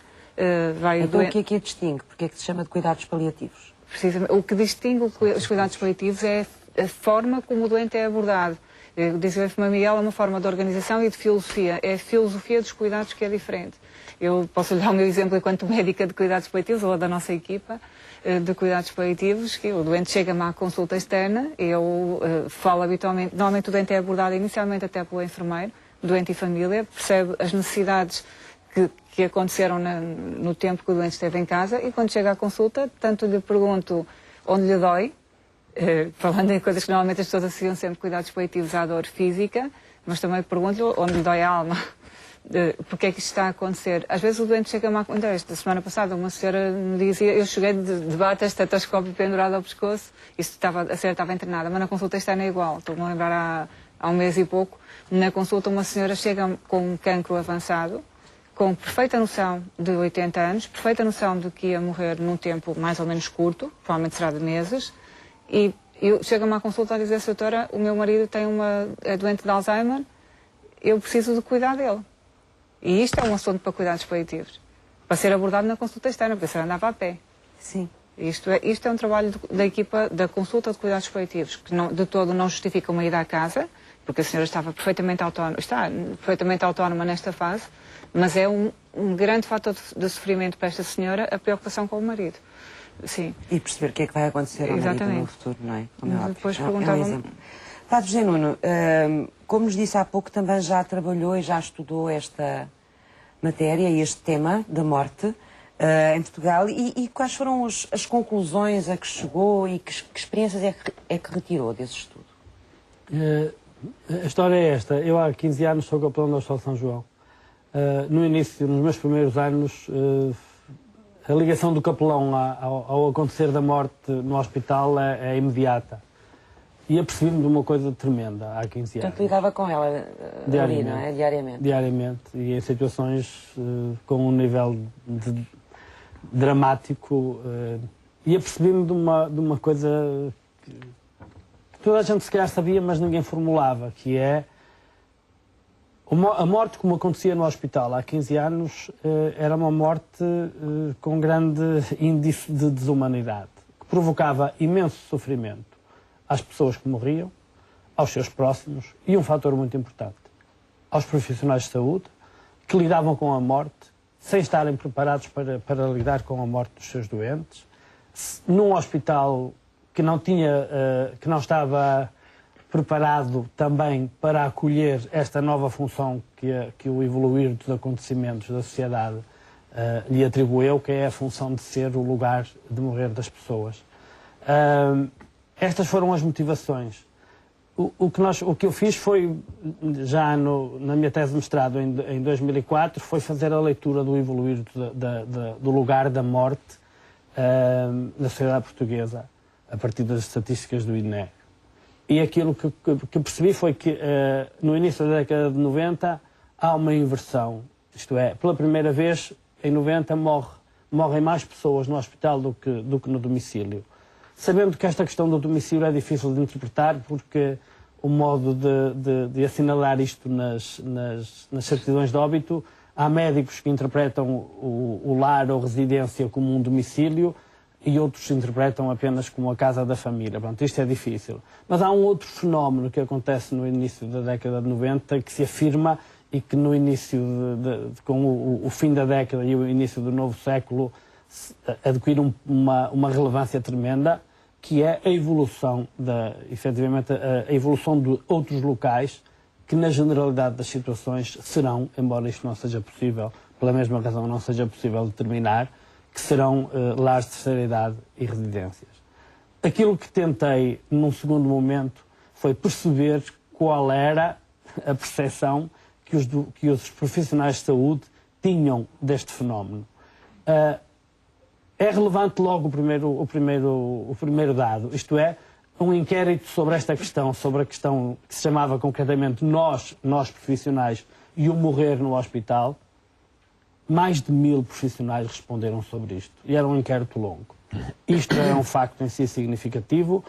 Então o que é que distingue? Porque é que se chama de cuidados paliativos? Precisamente. O que distingue os cuidados paliativos é a forma como o doente é abordado. Dizia o enfermeiro Miguel, é uma forma de organização e de filosofia. É a filosofia dos cuidados que é diferente. Eu posso lhe dar o meu exemplo enquanto médica de cuidados paliativos, ou da nossa equipa de cuidados paliativos, que o doente chega-me à consulta externa, eu falo habitualmente, normalmente o doente é abordado inicialmente até pelo enfermeiro, doente e família, percebe as necessidades que aconteceram no tempo que o doente esteve em casa, e quando chega à consulta, tanto lhe pergunto onde lhe dói, falando em coisas que normalmente as pessoas associam sempre cuidados paliativos à dor física, mas também pergunto-lhe onde lhe dói a alma. Porque é que isto está a acontecer? Às vezes o doente chega-me a... Esta semana passada uma senhora me dizia, eu cheguei de bata, estetoscópio pendurado ao pescoço, a senhora estava internada, mas na consulta externa é igual. Estou-me a lembrar há um mês e pouco, na consulta uma senhora chega com um cancro avançado, com perfeita noção de 80 anos, perfeita noção de que ia morrer num tempo mais ou menos curto, provavelmente será de meses, e chega-me à consulta a dizer, doutora, o meu marido é doente de Alzheimer, eu preciso de cuidar dele. E isto é um assunto para cuidados paliativos, para ser abordado na consulta externa, porque a senhora andava a pé. Sim. Isto é um trabalho da equipa da consulta de cuidados paliativos, que de todo não justifica uma ida à casa, porque a senhora está perfeitamente autónoma nesta fase, mas é um grande fator de sofrimento para esta senhora a preocupação com o marido. Sim. E perceber o que é que vai acontecer ao marido no futuro, não é? Como é óbvio. Depois É um perguntava-me... exemplo. Padre José Nuno, como nos disse há pouco, também já trabalhou e já estudou esta matéria e este tema da morte em Portugal. E quais foram as conclusões a que chegou e que experiências é que retirou desse estudo? A história é esta. Eu há 15 anos sou capelão do Hospital São João. No início, nos meus primeiros anos, a ligação do capelão ao acontecer da morte no hospital é imediata. E apercebi-me de uma coisa tremenda há 15 anos. Portanto, lidava com ela ali, não é? Diariamente. Diariamente. E em situações com um nível dramático. E apercebi-me de uma coisa que toda a gente se calhar sabia, mas ninguém formulava, que é a morte como acontecia no hospital há 15 anos era uma morte com grande índice de desumanidade, que provocava imenso sofrimento às pessoas que morriam, aos seus próximos e um fator muito importante, aos profissionais de saúde que lidavam com a morte sem estarem preparados para lidar com a morte dos seus doentes, num hospital que não estava preparado também para acolher esta nova função que o evoluir dos acontecimentos da sociedade lhe atribuiu, que é a função de ser o lugar de morrer das pessoas. Estas foram as motivações. O que eu fiz foi, já na minha tese de mestrado em 2004, foi fazer a leitura do evoluir do lugar da morte na sociedade portuguesa, a partir das estatísticas do INE. E aquilo que percebi foi que no início da década de 90 há uma inversão. Isto é, pela primeira vez, em 90 morrem mais pessoas no hospital do que no domicílio. Sabendo que esta questão do domicílio é difícil de interpretar, porque o modo de assinalar isto nas certidões de óbito, há médicos que interpretam o lar ou residência como um domicílio e outros interpretam apenas como a casa da família. Pronto, isto é difícil. Mas há um outro fenómeno que acontece no início da década de 90 que se afirma e que no início, com o fim da década e o início do novo século, adquire uma relevância tremenda, que é a evolução, efetivamente, a evolução de outros locais que, na generalidade das situações, serão, embora isto não seja possível, pela mesma razão não seja possível determinar, que serão lares de terceira idade e residências. Aquilo que tentei, num segundo momento, foi perceber qual era a percepção que os profissionais de saúde tinham deste fenómeno. É relevante logo o primeiro dado, isto é, um inquérito sobre esta questão, sobre a questão que se chamava concretamente nós profissionais e o morrer no hospital. Mais de 1000 profissionais responderam sobre isto. E era um inquérito longo. Isto é um facto em si significativo.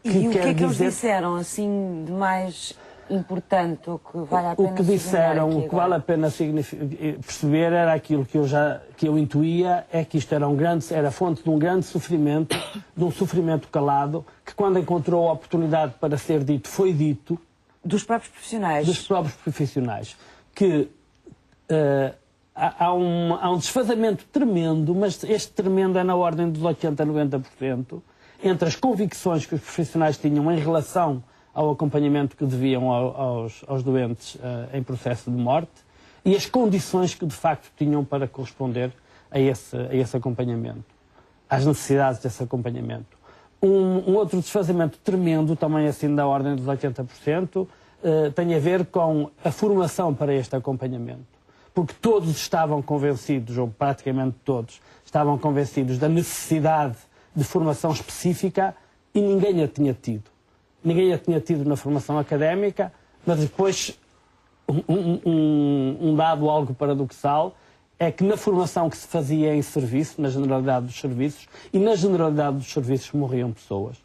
E o que é que eles disseram, assim, de mais importante, ou que vale a pena o que disseram, o que vale a pena perceber era aquilo que eu intuía, é que isto era fonte de um grande sofrimento, de um sofrimento calado, que quando encontrou a oportunidade para ser dito, foi dito. Dos próprios profissionais. Dos próprios profissionais. Que há um desfazamento tremendo, mas este tremendo é na ordem dos 80% a 90%, entre as convicções que os profissionais tinham em relação ao acompanhamento que deviam aos doentes em processo de morte e as condições que de facto tinham para corresponder a esse acompanhamento, às necessidades desse acompanhamento. Um outro desfazimento tremendo, também assim da ordem dos 80%, tem a ver com a formação para este acompanhamento. Porque todos estavam convencidos, ou praticamente todos, estavam convencidos da necessidade de formação específica e ninguém a tinha tido. Ninguém a tinha tido na formação académica, mas depois um dado algo paradoxal é que na formação que se fazia em serviço, na generalidade dos serviços, e na generalidade dos serviços morriam pessoas.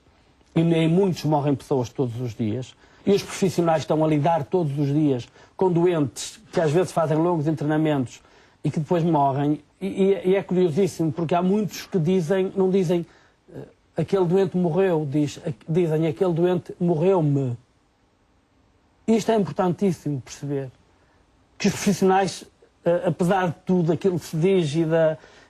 E nem muitos morrem pessoas todos os dias. E os profissionais estão a lidar todos os dias com doentes que às vezes fazem longos internamentos e que depois morrem. E é curiosíssimo, porque há muitos que dizem, não dizem aquele doente morreu, dizem aquele doente morreu-me. Isto é importantíssimo perceber. Que os profissionais, apesar de tudo aquilo que se diz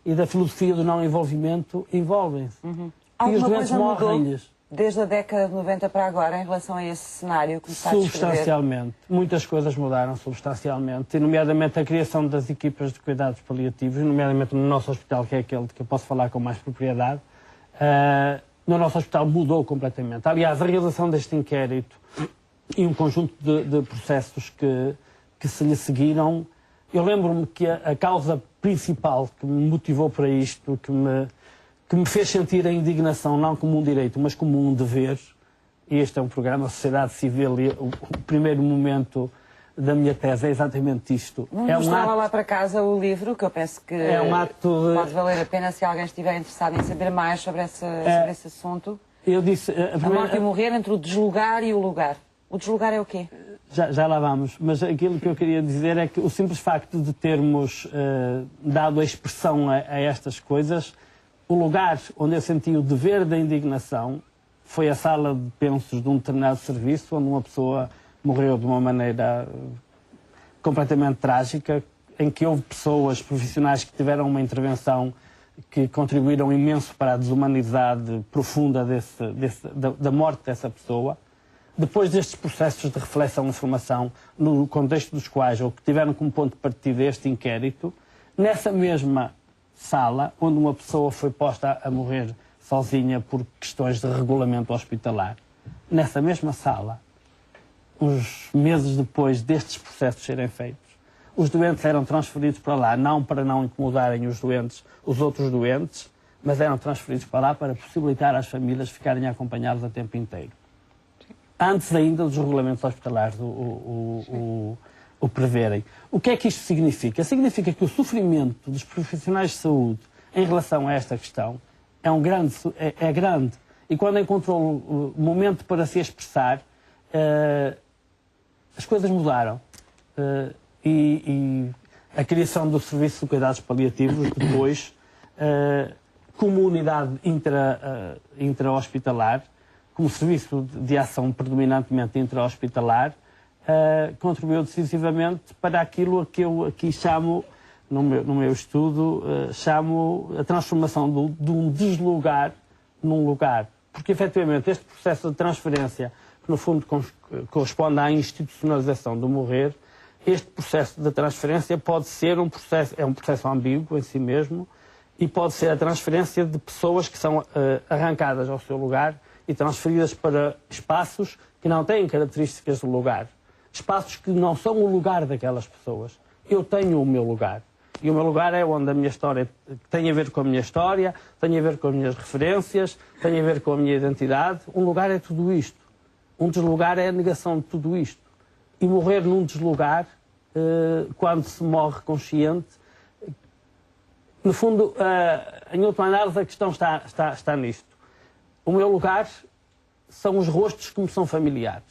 e da filosofia do não envolvimento, envolvem-se. E os doentes morrem-lhes. Desde a década de 90 para agora, em relação a esse cenário que me está a descrever? Substancialmente. Muitas coisas mudaram substancialmente, e nomeadamente a criação das equipas de cuidados paliativos, nomeadamente no nosso hospital, que é aquele de que eu posso falar com mais propriedade. No nosso hospital mudou completamente. Aliás, a realização deste inquérito e um conjunto de processos que se lhe seguiram, eu lembro-me que a causa principal que me motivou para isto, que me fez sentir a indignação não como um direito, mas como um dever, e este é um programa Sociedade Civil, e o primeiro momento da minha tese é exatamente isto. Vamos lá para casa o livro, que eu penso que pode valer a pena se alguém estiver interessado em saber mais sobre esse assunto. Eu disse... A morte e morrer entre o deslugar e o lugar. O deslugar é o quê? Já lá vamos, mas aquilo que eu queria dizer é que o simples facto de termos dado a expressão a estas coisas, o lugar onde eu senti o dever da indignação foi a sala de pensos de um determinado serviço, onde uma pessoa morreu de uma maneira completamente trágica, em que houve pessoas profissionais que tiveram uma intervenção que contribuíram imenso para a desumanidade profunda da morte dessa pessoa. Depois destes processos de reflexão e formação, no contexto dos quais, ou que tiveram como ponto de partida este inquérito, nessa mesma sala, onde uma pessoa foi posta a morrer sozinha por questões de regulamento hospitalar, nessa mesma sala, uns meses depois destes processos serem feitos, os doentes eram transferidos para lá, não para não incomodarem os outros doentes, mas eram transferidos para lá para possibilitar às famílias ficarem acompanhadas a tempo inteiro. Antes ainda dos regulamentos hospitalares o preverem. O que é que isto significa? Significa que o sofrimento dos profissionais de saúde em relação a esta questão é grande. E quando encontrou o momento para se expressar, as coisas mudaram. E a criação do Serviço de Cuidados Paliativos, depois, como unidade intra-hospitalar, como serviço de ação predominantemente intra-hospitalar, contribuiu decisivamente para aquilo a que eu aqui chamo, no meu estudo, chamo a transformação de um deslugar num lugar. Porque, efetivamente, este processo de transferência, que no fundo corresponde à institucionalização do morrer, este processo de transferência pode ser um processo ambíguo em si mesmo, e pode ser a transferência de pessoas que são arrancadas ao seu lugar e transferidas para espaços que não têm características do lugar. Espaços que não são o lugar daquelas pessoas. Eu tenho o meu lugar. E o meu lugar é onde a minha história tem a ver com a minha história, tem a ver com as minhas referências, tem a ver com a minha identidade. Um lugar é tudo isto. Um deslugar é a negação de tudo isto. E morrer num deslugar, quando se morre consciente, no fundo, em última análise, a questão está nisto. O meu lugar são os rostos que me são familiares.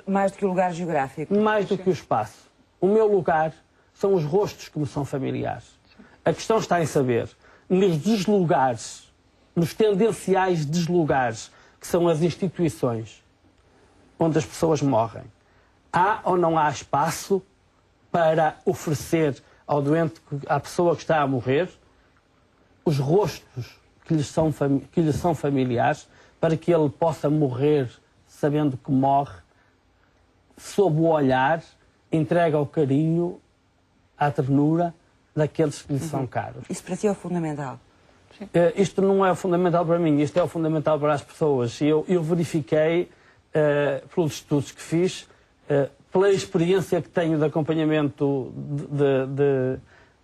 Mais do que o lugar geográfico? Mais do que o espaço. O meu lugar são os rostos que me são familiares. A questão está em saber, nos deslugares, nos tendenciais deslugares, que são as instituições, onde as pessoas morrem, há ou não há espaço para oferecer ao doente, à pessoa que está a morrer, os rostos que lhe são familiares, para que ele possa morrer sabendo que morre, sob o olhar entrega ao carinho, à ternura daqueles que lhe são caros. Isso para ti é o fundamental. Isto não é o fundamental para mim, isto é o fundamental para as pessoas. Eu verifiquei, pelos estudos que fiz, pela experiência que tenho de acompanhamento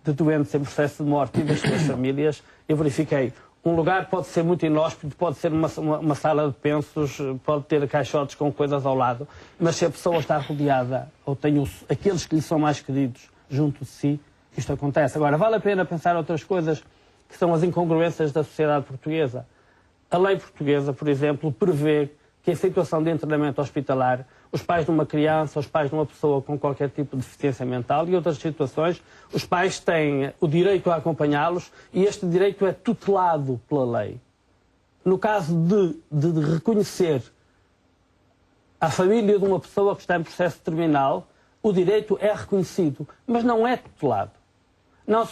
de doentes em processo de morte e das suas famílias, eu verifiquei. Um lugar pode ser muito inóspito, pode ser uma sala de pensos, pode ter caixotes com coisas ao lado, mas se a pessoa está rodeada, ou tem aqueles que lhe são mais queridos junto de si, isto acontece. Agora, vale a pena pensar outras coisas que são as incongruências da sociedade portuguesa. A lei portuguesa, por exemplo, prevê que em situação de internamento hospitalar, os pais de uma criança, os pais de uma pessoa com qualquer tipo de deficiência mental e outras situações, os pais têm o direito a acompanhá-los e este direito é tutelado pela lei. No caso de reconhecer a família de uma pessoa que está em processo terminal, o direito é reconhecido, mas não é tutelado. Não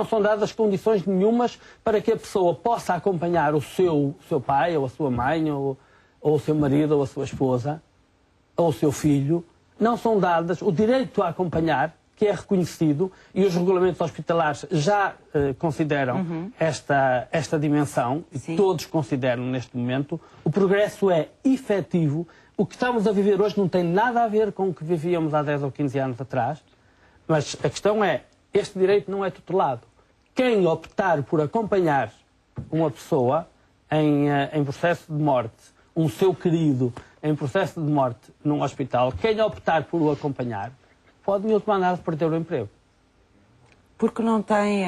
são dadas condições nenhumas para que a pessoa possa acompanhar o seu pai, ou a sua mãe, ou o seu marido, ou a sua esposa, ou o seu filho. Não são dadas o direito a acompanhar, que é reconhecido, e os regulamentos hospitalares já consideram esta dimensão, e todos consideram neste momento. O progresso é efetivo. O que estamos a viver hoje não tem nada a ver com o que vivíamos há 10 ou 15 anos atrás, mas a questão é, este direito não é tutelado. Quem optar por acompanhar uma pessoa em processo de morte, um seu querido em processo de morte num hospital, quem optar por o acompanhar, pode em última análise perder o emprego. Porque não tem,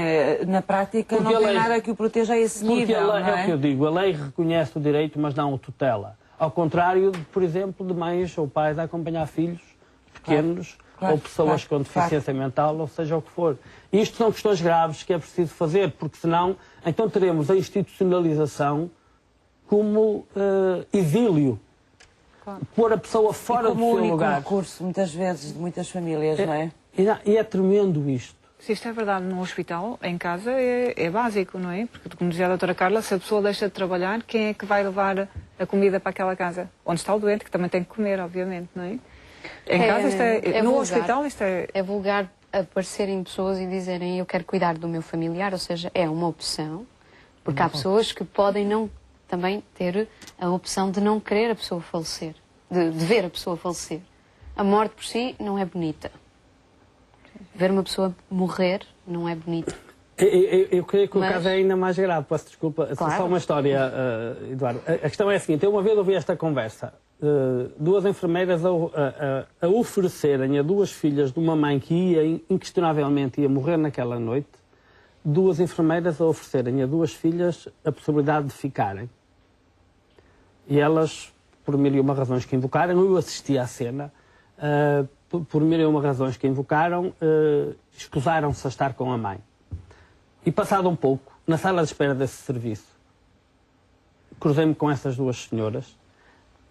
na prática, Porque não tem lei, nada que o proteja a esse nível, a lei, não é? é o que eu digo, a lei reconhece o direito, mas não o tutela. Ao contrário, por exemplo, de mães ou pais a acompanhar filhos pequenos, ou pessoas com deficiência mental, ou seja o que for. E isto são questões graves que é preciso fazer, porque senão, então teremos a institucionalização como exílio. Pôr a pessoa fora do seu lugar. Como recurso, muitas vezes, de muitas famílias, não é? E é tremendo isto. Se isto é verdade no hospital, em casa é básico, não é? Porque, como dizia a doutora Carla, se a pessoa deixa de trabalhar, quem é que vai levar a comida para aquela casa? Onde está o doente, que também tem que comer, obviamente, não é? Em casa isto no vulgar. hospital isto é... É vulgar aparecerem pessoas e dizerem eu quero cuidar do meu familiar, ou seja, é uma opção, porque há pessoas que podem não também ter a opção de não querer a pessoa falecer, de ver a pessoa falecer. A morte por si não é bonita. Ver uma pessoa morrer não é bonito. Eu creio que o caso é ainda mais grave, peço desculpa. Claro. Só uma história, Eduardo. A questão é a seguinte, eu uma vez ouvi esta conversa. Duas enfermeiras a oferecerem a duas filhas de uma mãe que inquestionavelmente ia morrer naquela noite, duas enfermeiras a oferecerem a duas filhas a possibilidade de ficarem. E elas, por mil e uma razões que invocaram, eu assisti à cena, por mil e uma razões que invocaram, escusaram-se a estar com a mãe. E passado um pouco, na sala de espera desse serviço, cruzei-me com essas duas senhoras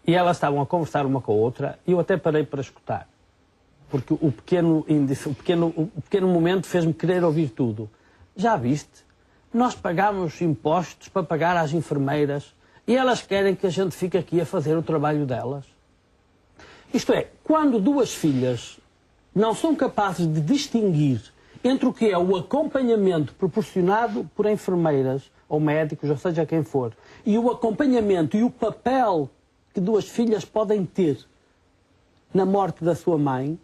e elas estavam a conversar uma com a outra e eu até parei para escutar. Porque o pequeno momento fez-me querer ouvir tudo. Já viste? Nós pagamos impostos para pagar às enfermeiras e elas querem que a gente fique aqui a fazer o trabalho delas. Isto é, quando duas filhas não são capazes de distinguir entre o que é o acompanhamento proporcionado por enfermeiras ou médicos, ou seja quem for, e o acompanhamento e o papel que duas filhas podem ter na morte da sua mãe,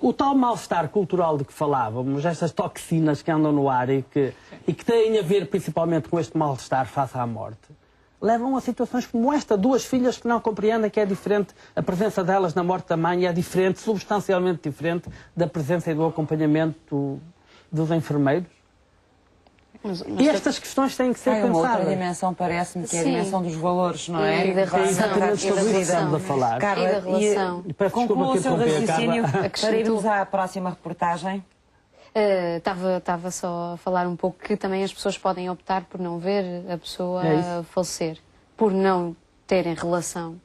o tal mal-estar cultural de que falávamos, estas toxinas que andam no ar e que têm a ver principalmente com este mal-estar face à morte, levam a situações como esta. Duas filhas que não compreendem que é diferente a presença delas na morte da mãe, é diferente, substancialmente diferente, da presença e do acompanhamento dos enfermeiros. E estas questões têm que ser pensadas. Uma outra dimensão, parece-me, que é a dimensão dos valores, não é? E da relação. Exatamente sobre isso que estamos a falar. Carla, E da relação. E peço desculpa conclua que o seu interrompi a raciocínio Carla. para irmos à próxima reportagem. Estava só a falar um pouco que também as pessoas podem optar por não ver a pessoa falecer, por não terem relação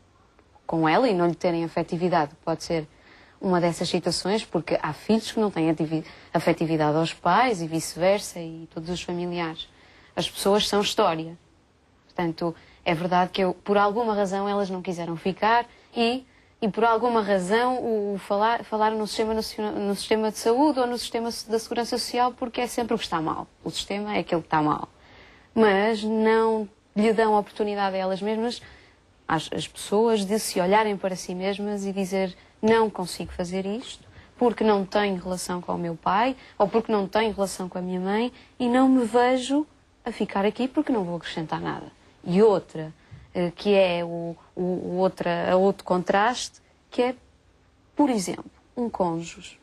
com ela e não lhe terem afetividade. Pode ser uma dessas situações, porque há filhos que não têm afetividade aos pais e vice-versa, e todos os familiares. As pessoas são história. Portanto, é verdade que por alguma razão elas não quiseram ficar e e por alguma razão falar no sistema de saúde ou no sistema da segurança social, porque é sempre o que está mal. O sistema é aquele que está mal. Mas não lhe dão oportunidade a elas mesmas, às pessoas, de se olharem para si mesmas e dizer: não consigo fazer isto, porque não tenho relação com o meu pai, ou porque não tenho relação com a minha mãe, e não me vejo a ficar aqui porque não vou acrescentar nada. E outra, que é outro contraste, que é, por exemplo, um cônjuge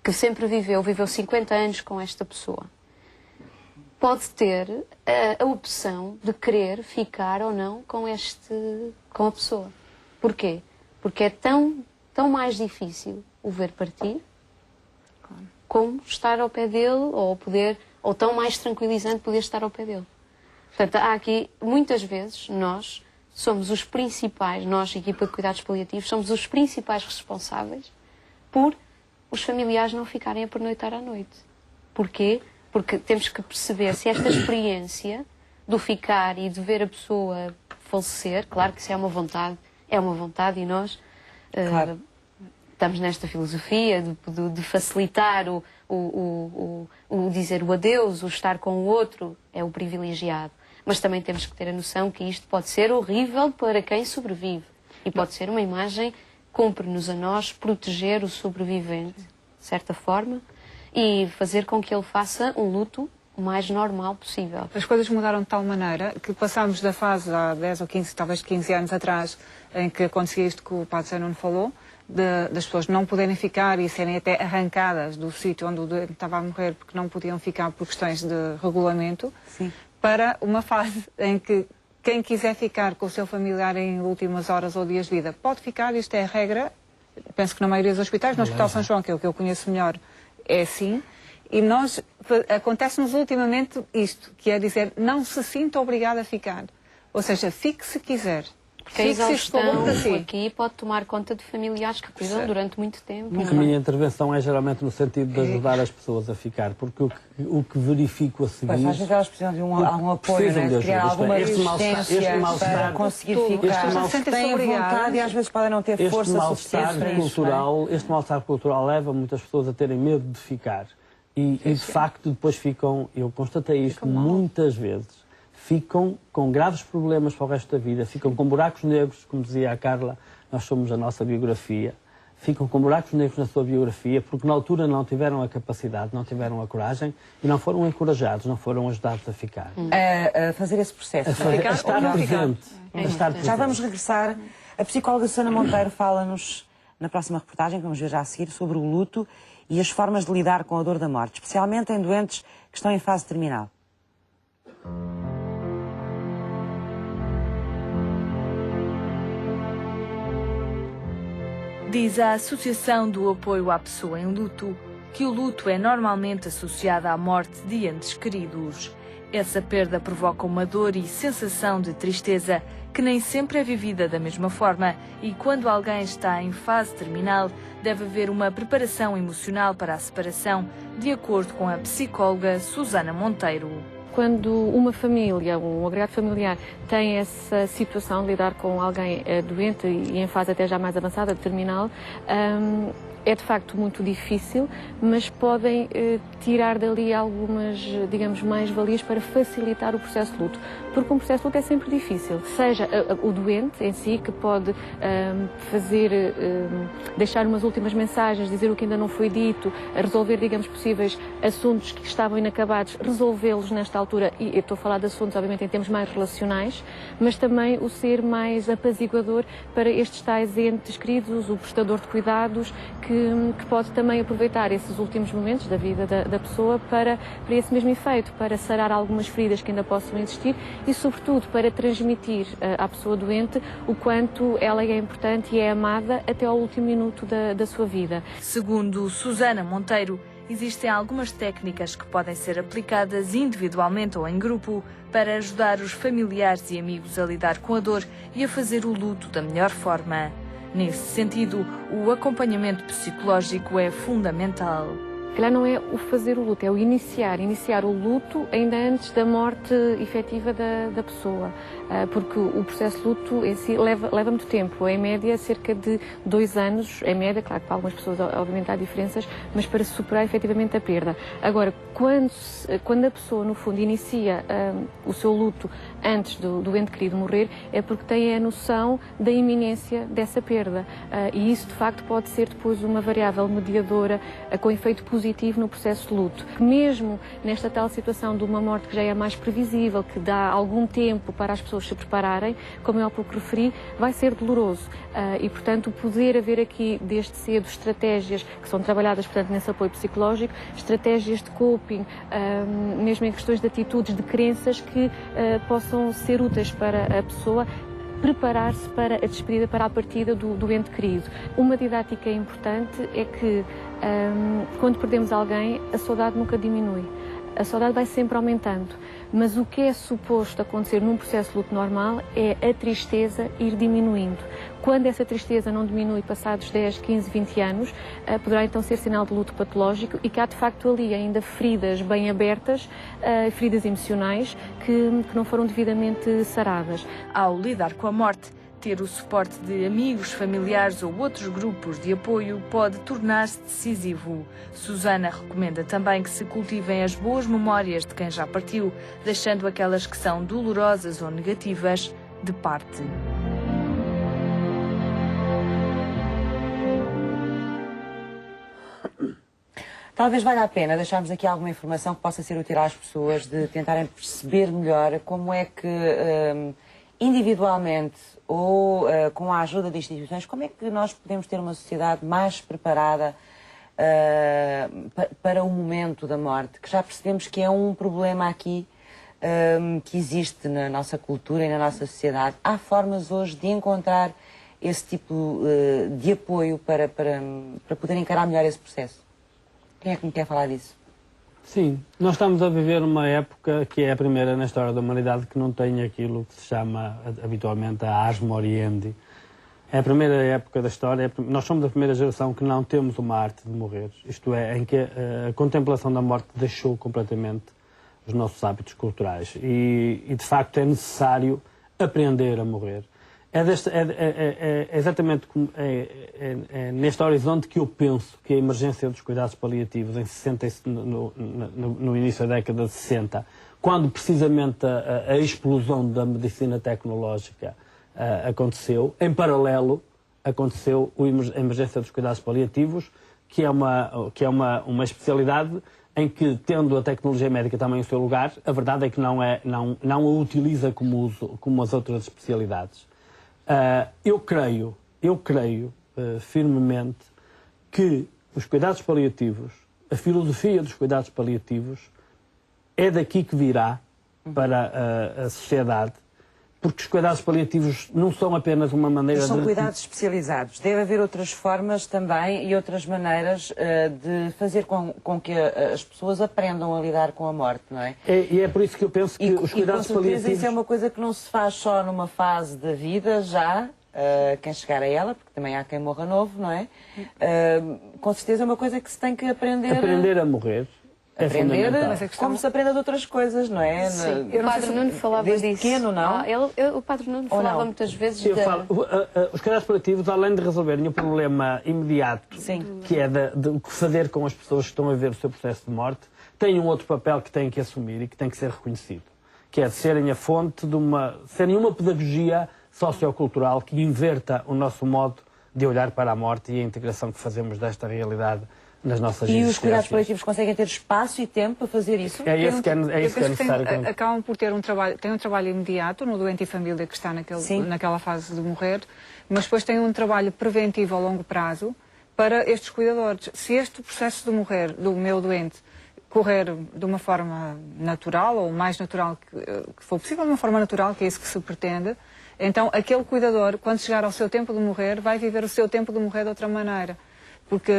que sempre viveu 50 anos com esta pessoa, pode ter a opção de querer ficar ou não com a pessoa. Porquê? Porque é tão mais difícil o ver partir, como estar ao pé dele, ou tão mais tranquilizante poder estar ao pé dele. Portanto, há aqui, muitas vezes, nós somos os principais, nós, equipa de cuidados paliativos, somos os principais responsáveis por os familiares não ficarem a pernoitar à noite. Porquê? Porque temos que perceber se esta experiência do ficar e de ver a pessoa falecer, claro que isso é uma vontade e nós Claro. estamos nesta filosofia de facilitar o dizer o adeus, o estar com o outro, é o privilegiado. Mas também temos que ter a noção que isto pode ser horrível para quem sobrevive. E pode ser uma imagem, cumpre-nos a nós proteger o sobrevivente, de certa forma, e fazer com que ele faça um luto o mais normal possível. As coisas mudaram de tal maneira que passámos da fase há 10 ou 15, talvez 15 anos atrás, em que acontecia isto que o Padre Zé Nuno falou, das pessoas não poderem ficar e serem até arrancadas do sítio onde o doente estava a morrer porque não podiam ficar por questões de regulamento. Sim. Para uma fase em que quem quiser ficar com o seu familiar em últimas horas ou dias de vida pode ficar, isto é a regra, penso que na maioria dos hospitais, no Hospital São João, que é o que eu conheço melhor, é assim, e acontece-nos ultimamente isto, que é dizer, não se sinta obrigado a ficar, ou seja, fique se quiser. Porque a exaustão aqui pode tomar conta de familiares que cuidam durante muito tempo. A minha intervenção é geralmente no sentido de ajudar as pessoas a ficar, porque o que verifico a seguir... Pois, às vezes elas precisam de algum apoio, precisam de criar alguma resistência mal-estar, para conseguir ficar. Têm vontade e às vezes podem não ter força suficiente para isso. Este mal-estar cultural leva muitas pessoas a terem medo de ficar. E de facto depois ficam, eu constatei isto muitas vezes, ficam com graves problemas para o resto da vida, ficam com buracos negros, como dizia a Carla, nós somos a nossa biografia, ficam com buracos negros na sua biografia porque na altura não tiveram a capacidade, não tiveram a coragem e não foram encorajados, não foram ajudados a ficar. A fazer esse processo. A estar presente. Já vamos regressar. A psicóloga Susana Monteiro fala-nos na próxima reportagem, que vamos ver já a seguir, sobre o luto e as formas de lidar com a dor da morte, especialmente em doentes que estão em fase terminal. Diz a Associação do Apoio à Pessoa em Luto que o luto é normalmente associado à morte de entes queridos. Essa perda provoca uma dor e sensação de tristeza que nem sempre é vivida da mesma forma e quando alguém está em fase terminal deve haver uma preparação emocional para a separação, de acordo com a psicóloga Susana Monteiro. Quando uma família, um agregado familiar, tem essa situação de lidar com alguém doente e em fase até já mais avançada, terminal, é de facto muito difícil, mas podem tirar dali algumas, digamos, mais-valias para facilitar o processo de luto. Porque um processo de luto é sempre difícil. Seja o doente em si, que pode deixar umas últimas mensagens, dizer o que ainda não foi dito, resolver, digamos, possíveis assuntos que estavam inacabados, resolvê-los nesta altura. E eu estou a falar de assuntos, obviamente, em termos mais relacionais, mas também o ser mais apaziguador para estes tais entes queridos, o prestador de cuidados, que pode também aproveitar esses últimos momentos da vida da pessoa para esse mesmo efeito, para sarar algumas feridas que ainda possam existir e, sobretudo, para transmitir à pessoa doente o quanto ela é importante e é amada até ao último minuto da sua vida. Segundo Susana Monteiro, existem algumas técnicas que podem ser aplicadas individualmente ou em grupo para ajudar os familiares e amigos a lidar com a dor e a fazer o luto da melhor forma. Nesse sentido, o acompanhamento psicológico é fundamental. calhar não é o fazer o luto, é o iniciar o luto ainda antes da morte efetiva da pessoa, porque o processo de luto em si leva muito tempo, em média cerca de 2 anos, em média, claro que para algumas pessoas obviamente há diferenças, mas para superar efetivamente a perda. Agora, quando a pessoa no fundo inicia o seu luto antes do ente querido morrer, é porque tem a noção da iminência dessa perda, e isso de facto pode ser depois uma variável mediadora com efeito positivo no processo de luto. Mesmo nesta tal situação de uma morte que já é mais previsível, que dá algum tempo para as pessoas se prepararem, como eu há pouco referi, vai ser doloroso, e portanto poder haver aqui desde cedo estratégias que são trabalhadas portanto nesse apoio psicológico, estratégias de coping, mesmo em questões de atitudes, de crenças que possam ser úteis para a pessoa preparar-se para a despedida, para a partida do ente querido. Uma didática importante é que quando perdemos alguém, a saudade nunca diminui. A saudade vai sempre aumentando, mas o que é suposto acontecer num processo de luto normal é a tristeza ir diminuindo. Quando essa tristeza não diminui passados 10, 15, 20 anos, poderá então ser sinal de luto patológico e que há de facto ali ainda feridas bem abertas, feridas emocionais, que não foram devidamente saradas. Ao lidar com a morte, ter o suporte de amigos, familiares ou outros grupos de apoio pode tornar-se decisivo. Susana recomenda também que se cultivem as boas memórias de quem já partiu, deixando aquelas que são dolorosas ou negativas de parte. Talvez valha a pena deixarmos aqui alguma informação que possa ser útil às pessoas, de tentarem perceber melhor como é que, individualmente ou com a ajuda de instituições, como é que nós podemos ter uma sociedade mais preparada para o momento da morte, que já percebemos que é um problema aqui que existe na nossa cultura e na nossa sociedade. Há formas hoje de encontrar esse tipo de apoio para poder encarar melhor esse processo. Quem é que me quer falar disso? Sim, nós estamos a viver uma época que é a primeira na história da humanidade que não tem aquilo que se chama habitualmente a asmo oriendi. É a primeira época da história, nós somos a primeira geração que não temos uma arte de morrer, isto é, em que a contemplação da morte deixou completamente os nossos hábitos culturais e de facto é necessário aprender a morrer. É exatamente como neste horizonte que eu penso que a emergência dos cuidados paliativos no início da década de 60, quando precisamente a explosão da medicina tecnológica aconteceu, em paralelo aconteceu a emergência dos cuidados paliativos, que é uma especialidade em que, tendo a tecnologia médica também o seu lugar, a verdade é que não a utiliza como as outras especialidades. Eu creio firmemente que os cuidados paliativos, a filosofia dos cuidados paliativos, é daqui que virá para a sociedade, porque os cuidados paliativos não são apenas uma maneira de... São cuidados especializados. Deve haver outras formas também e outras maneiras de fazer com que as pessoas aprendam a lidar com a morte, não é? E é por isso que eu penso que os cuidados paliativos... Isso é uma coisa que não se faz só numa fase da vida, já, quem chegar a ela, porque também há quem morra novo, não é? Com certeza é uma coisa que se tem que aprender... Aprender a morrer. Aprender como se aprende de outras coisas, não é? Sim. O Padre Nuno falava disso. Pequeno, não? O Padre Nuno falava muitas vezes os cuidados paliativos, além de resolverem o problema imediato, sim, que é de o que fazer com as pessoas que estão a viver o seu processo de morte, têm um outro papel que têm que assumir e que tem que ser reconhecido, que é de serem a fonte de serem uma pedagogia sociocultural que inverta o nosso modo de olhar para a morte e a integração que fazemos desta realidade nas nossas existências. E os cuidados paliativos conseguem ter espaço e tempo para fazer isso? É isso que é necessário. Acabam por ter um trabalho imediato no doente e família que está naquela fase de morrer, mas depois tem um trabalho preventivo a longo prazo para estes cuidadores. Se este processo de morrer do meu doente correr de uma forma natural, ou o mais natural que for possível, de uma forma natural, que é isso que se pretende, então aquele cuidador, quando chegar ao seu tempo de morrer, vai viver o seu tempo de morrer de outra maneira. Porque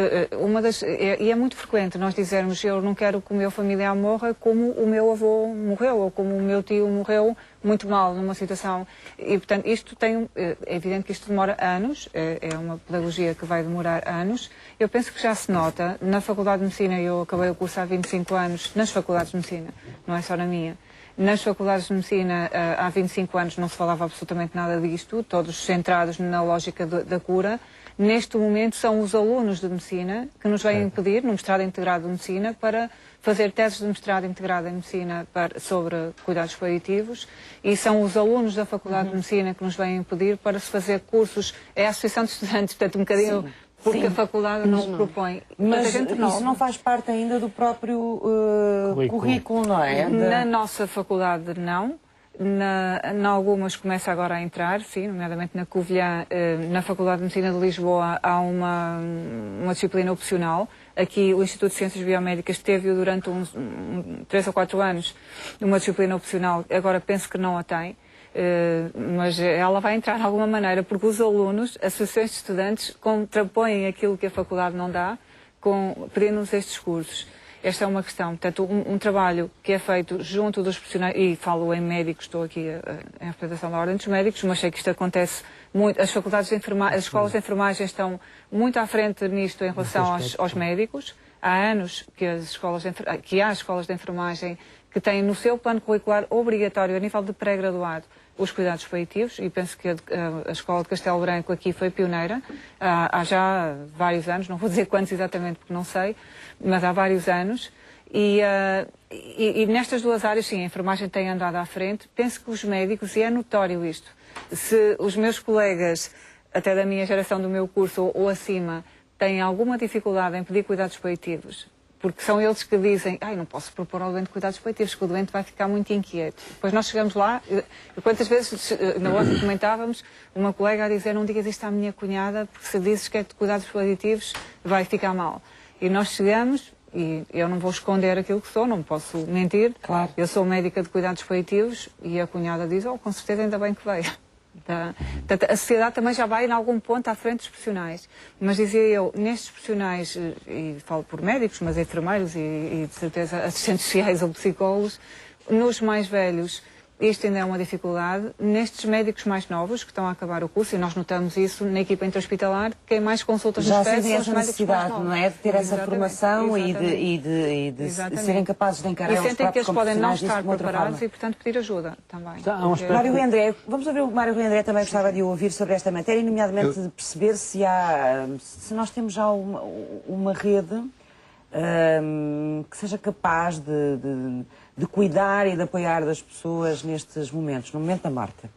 e é muito frequente nós dizermos eu não quero que o meu familiar morra como o meu avô morreu ou como o meu tio morreu muito mal numa situação. E, portanto, é evidente que isto demora anos, é uma pedagogia que vai demorar anos. Eu penso que já se nota na Faculdade de Medicina, eu acabei o curso há 25 anos, nas Faculdades de Medicina, não é só na minha. Nas Faculdades de Medicina, há 25 anos não se falava absolutamente nada disto, todos centrados na lógica da cura. Neste momento são os alunos de Medicina que nos vêm pedir, no mestrado integrado de Medicina, para fazer teses de mestrado integrado em Medicina sobre cuidados paliativos, e são os alunos da Faculdade de Medicina que nos vêm pedir para se fazer cursos. É a Associação de Estudantes, portanto, um bocadinho... Sim. Porque a faculdade não propõe. Mas isso não faz parte ainda do próprio currículo, não é? Na nossa faculdade, não. Em algumas começa agora a entrar, sim, nomeadamente na Covilhã, na Faculdade de Medicina de Lisboa, há uma disciplina opcional. Aqui o Instituto de Ciências Biomédicas teve durante 3 ou 4 anos uma disciplina opcional, agora penso que não a tem. Mas ela vai entrar de alguma maneira, porque os alunos, associações de estudantes, contrapõem aquilo que a faculdade não dá, pedindo-nos estes cursos. Esta é uma questão. Portanto, um trabalho que é feito junto dos profissionais, e falo em médicos, estou aqui em representação da Ordem dos Médicos, mas sei que isto acontece muito. As faculdades de enfermagem, as escolas de enfermagem estão muito à frente nisto em relação aos médicos. Há anos que há escolas de enfermagem que têm no seu plano curricular obrigatório, a nível de pré-graduado, os cuidados paliativos, e penso que a Escola de Castelo Branco aqui foi pioneira, há já vários anos, não vou dizer quantos exatamente porque não sei, mas há vários anos, e nestas duas áreas, sim, a enfermagem tem andado à frente. Penso que os médicos, e é notório isto, se os meus colegas, até da minha geração do meu curso ou acima, têm alguma dificuldade em pedir cuidados paliativos, porque são eles que dizem, não posso propor ao doente cuidados paliativos, que o doente vai ficar muito inquieto. Depois nós chegamos lá, quantas vezes, na outra comentávamos, uma colega a dizer, não digas isto à minha cunhada, porque se dizes que é de cuidados paliativos, vai ficar mal. E nós chegamos, e eu não vou esconder aquilo que sou, não posso mentir, claro. Eu sou médica de cuidados paliativos, e a cunhada diz, com certeza ainda bem que veio. Portanto, a sociedade também já vai em algum ponto à frente dos profissionais, mas dizia eu, nestes profissionais, e falo por médicos, mas enfermeiros e de certeza assistentes sociais ou psicólogos, nos mais velhos isto ainda é uma dificuldade. Nestes médicos mais novos que estão a acabar o curso, e nós notamos isso na equipa intra-hospitalar, quem mais consultas nos pede são os médicos mais novos. Não é? De ter essa formação e de serem capazes de encarar os próprios sentem que eles podem não estar outra preparados forma. E, portanto, pedir ajuda também. Mário Rui André, vamos ouvir o Mário Rui André, também gostava de ouvir sobre esta matéria, nomeadamente de perceber se nós temos já uma rede que seja capaz de cuidar e de apoiar das pessoas nestes momentos, no momento da morte.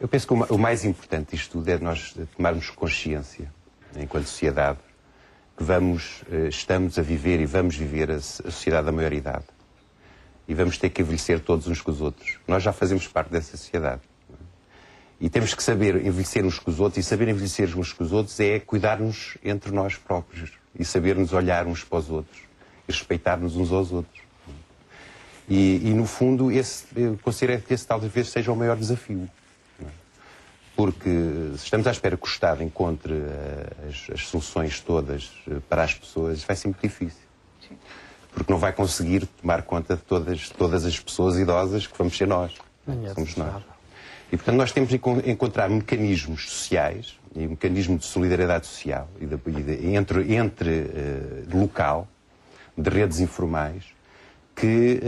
Eu penso que o mais importante disto tudo é nós tomarmos consciência, enquanto sociedade, que estamos a viver e vamos viver a sociedade da maioridade. E vamos ter que envelhecer todos uns com os outros. Nós já fazemos parte dessa sociedade. E temos que saber envelhecer uns com os outros, e saber envelhecer uns com os outros é cuidar-nos entre nós próprios e saber-nos olhar uns para os outros e respeitar-nos uns aos outros. E no fundo, eu considero que esse talvez seja o maior desafio. Porque se estamos à espera que o Estado encontre as soluções todas para as pessoas, vai ser muito difícil. Sim. Porque não vai conseguir tomar conta de todas as pessoas idosas que vamos ser nós. Somos nós. E, portanto, nós temos de encontrar mecanismos sociais e mecanismos de solidariedade social entre local, de redes informais, que,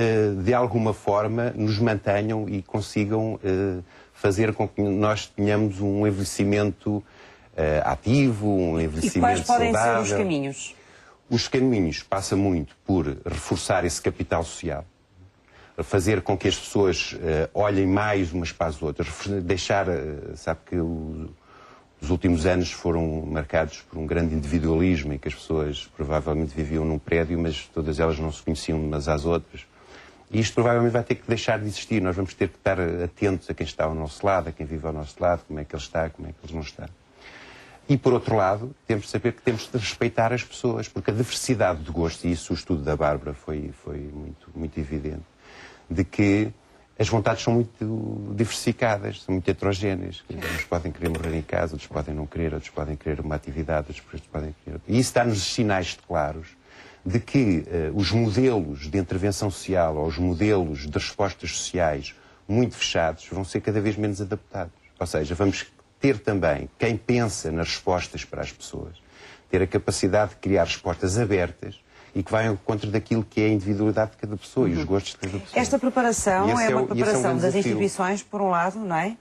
de alguma forma, nos mantenham e consigam fazer com que nós tenhamos um envelhecimento ativo, um envelhecimento saudável. E quais podem ser os caminhos? Os caminhos passam muito por reforçar esse capital social, fazer com que as pessoas olhem mais umas para as outras, sabe que os últimos anos foram marcados por um grande individualismo, em que as pessoas provavelmente viviam num prédio, mas todas elas não se conheciam umas às outras. E isto provavelmente vai ter que deixar de existir. Nós vamos ter que estar atentos a quem está ao nosso lado, a quem vive ao nosso lado, como é que ele está, como é que ele não está. E, por outro lado, temos de saber que temos de respeitar as pessoas, porque a diversidade de gosto, e isso o estudo da Bárbara foi muito, muito evidente, de que as vontades são muito diversificadas, são muito heterogéneas. Uns podem querer morrer em casa, outros podem não querer, outros podem querer uma atividade, outros podem querer... E isso dá-nos sinais claros de que os modelos de intervenção social ou os modelos de respostas sociais muito fechados vão ser cada vez menos adaptados. Ou seja, vamos ter também, quem pensa nas respostas para as pessoas, ter a capacidade de criar respostas abertas e que vai ao encontro daquilo que é a individualidade de cada pessoa e os gostos de cada pessoa. Esta preparação é uma preparação das desafio. instituições, por um lado, não é?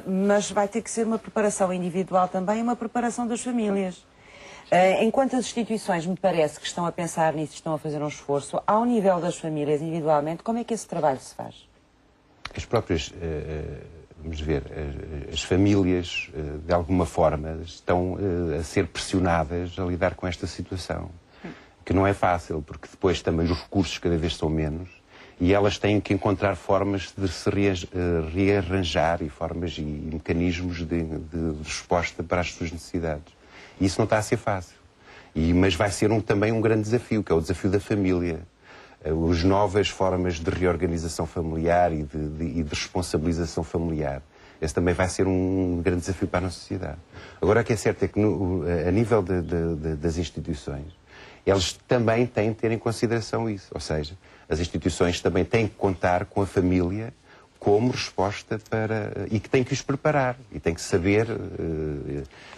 Mas vai ter que ser uma preparação individual também e uma preparação das famílias. Enquanto as instituições me parece que estão a pensar nisso, estão a fazer um esforço, ao nível das famílias individualmente, como é que esse trabalho se faz? As próprias, vamos ver, as famílias, de alguma forma, estão a ser pressionadas a lidar com esta situação. Que não é fácil, porque depois também os recursos cada vez são menos e elas têm que encontrar formas de se rearranjar e formas e mecanismos de resposta para as suas necessidades. E isso não está a ser fácil. Mas vai ser também um grande desafio, que é o desafio da família. As novas formas de reorganização familiar e de responsabilização familiar. Esse também vai ser um grande desafio para a nossa sociedade. Agora, o que é certo é que, a nível das instituições, eles também têm de ter em consideração isso. Ou seja, as instituições também têm que contar com a família como resposta para... e que têm que os preparar. E têm que saber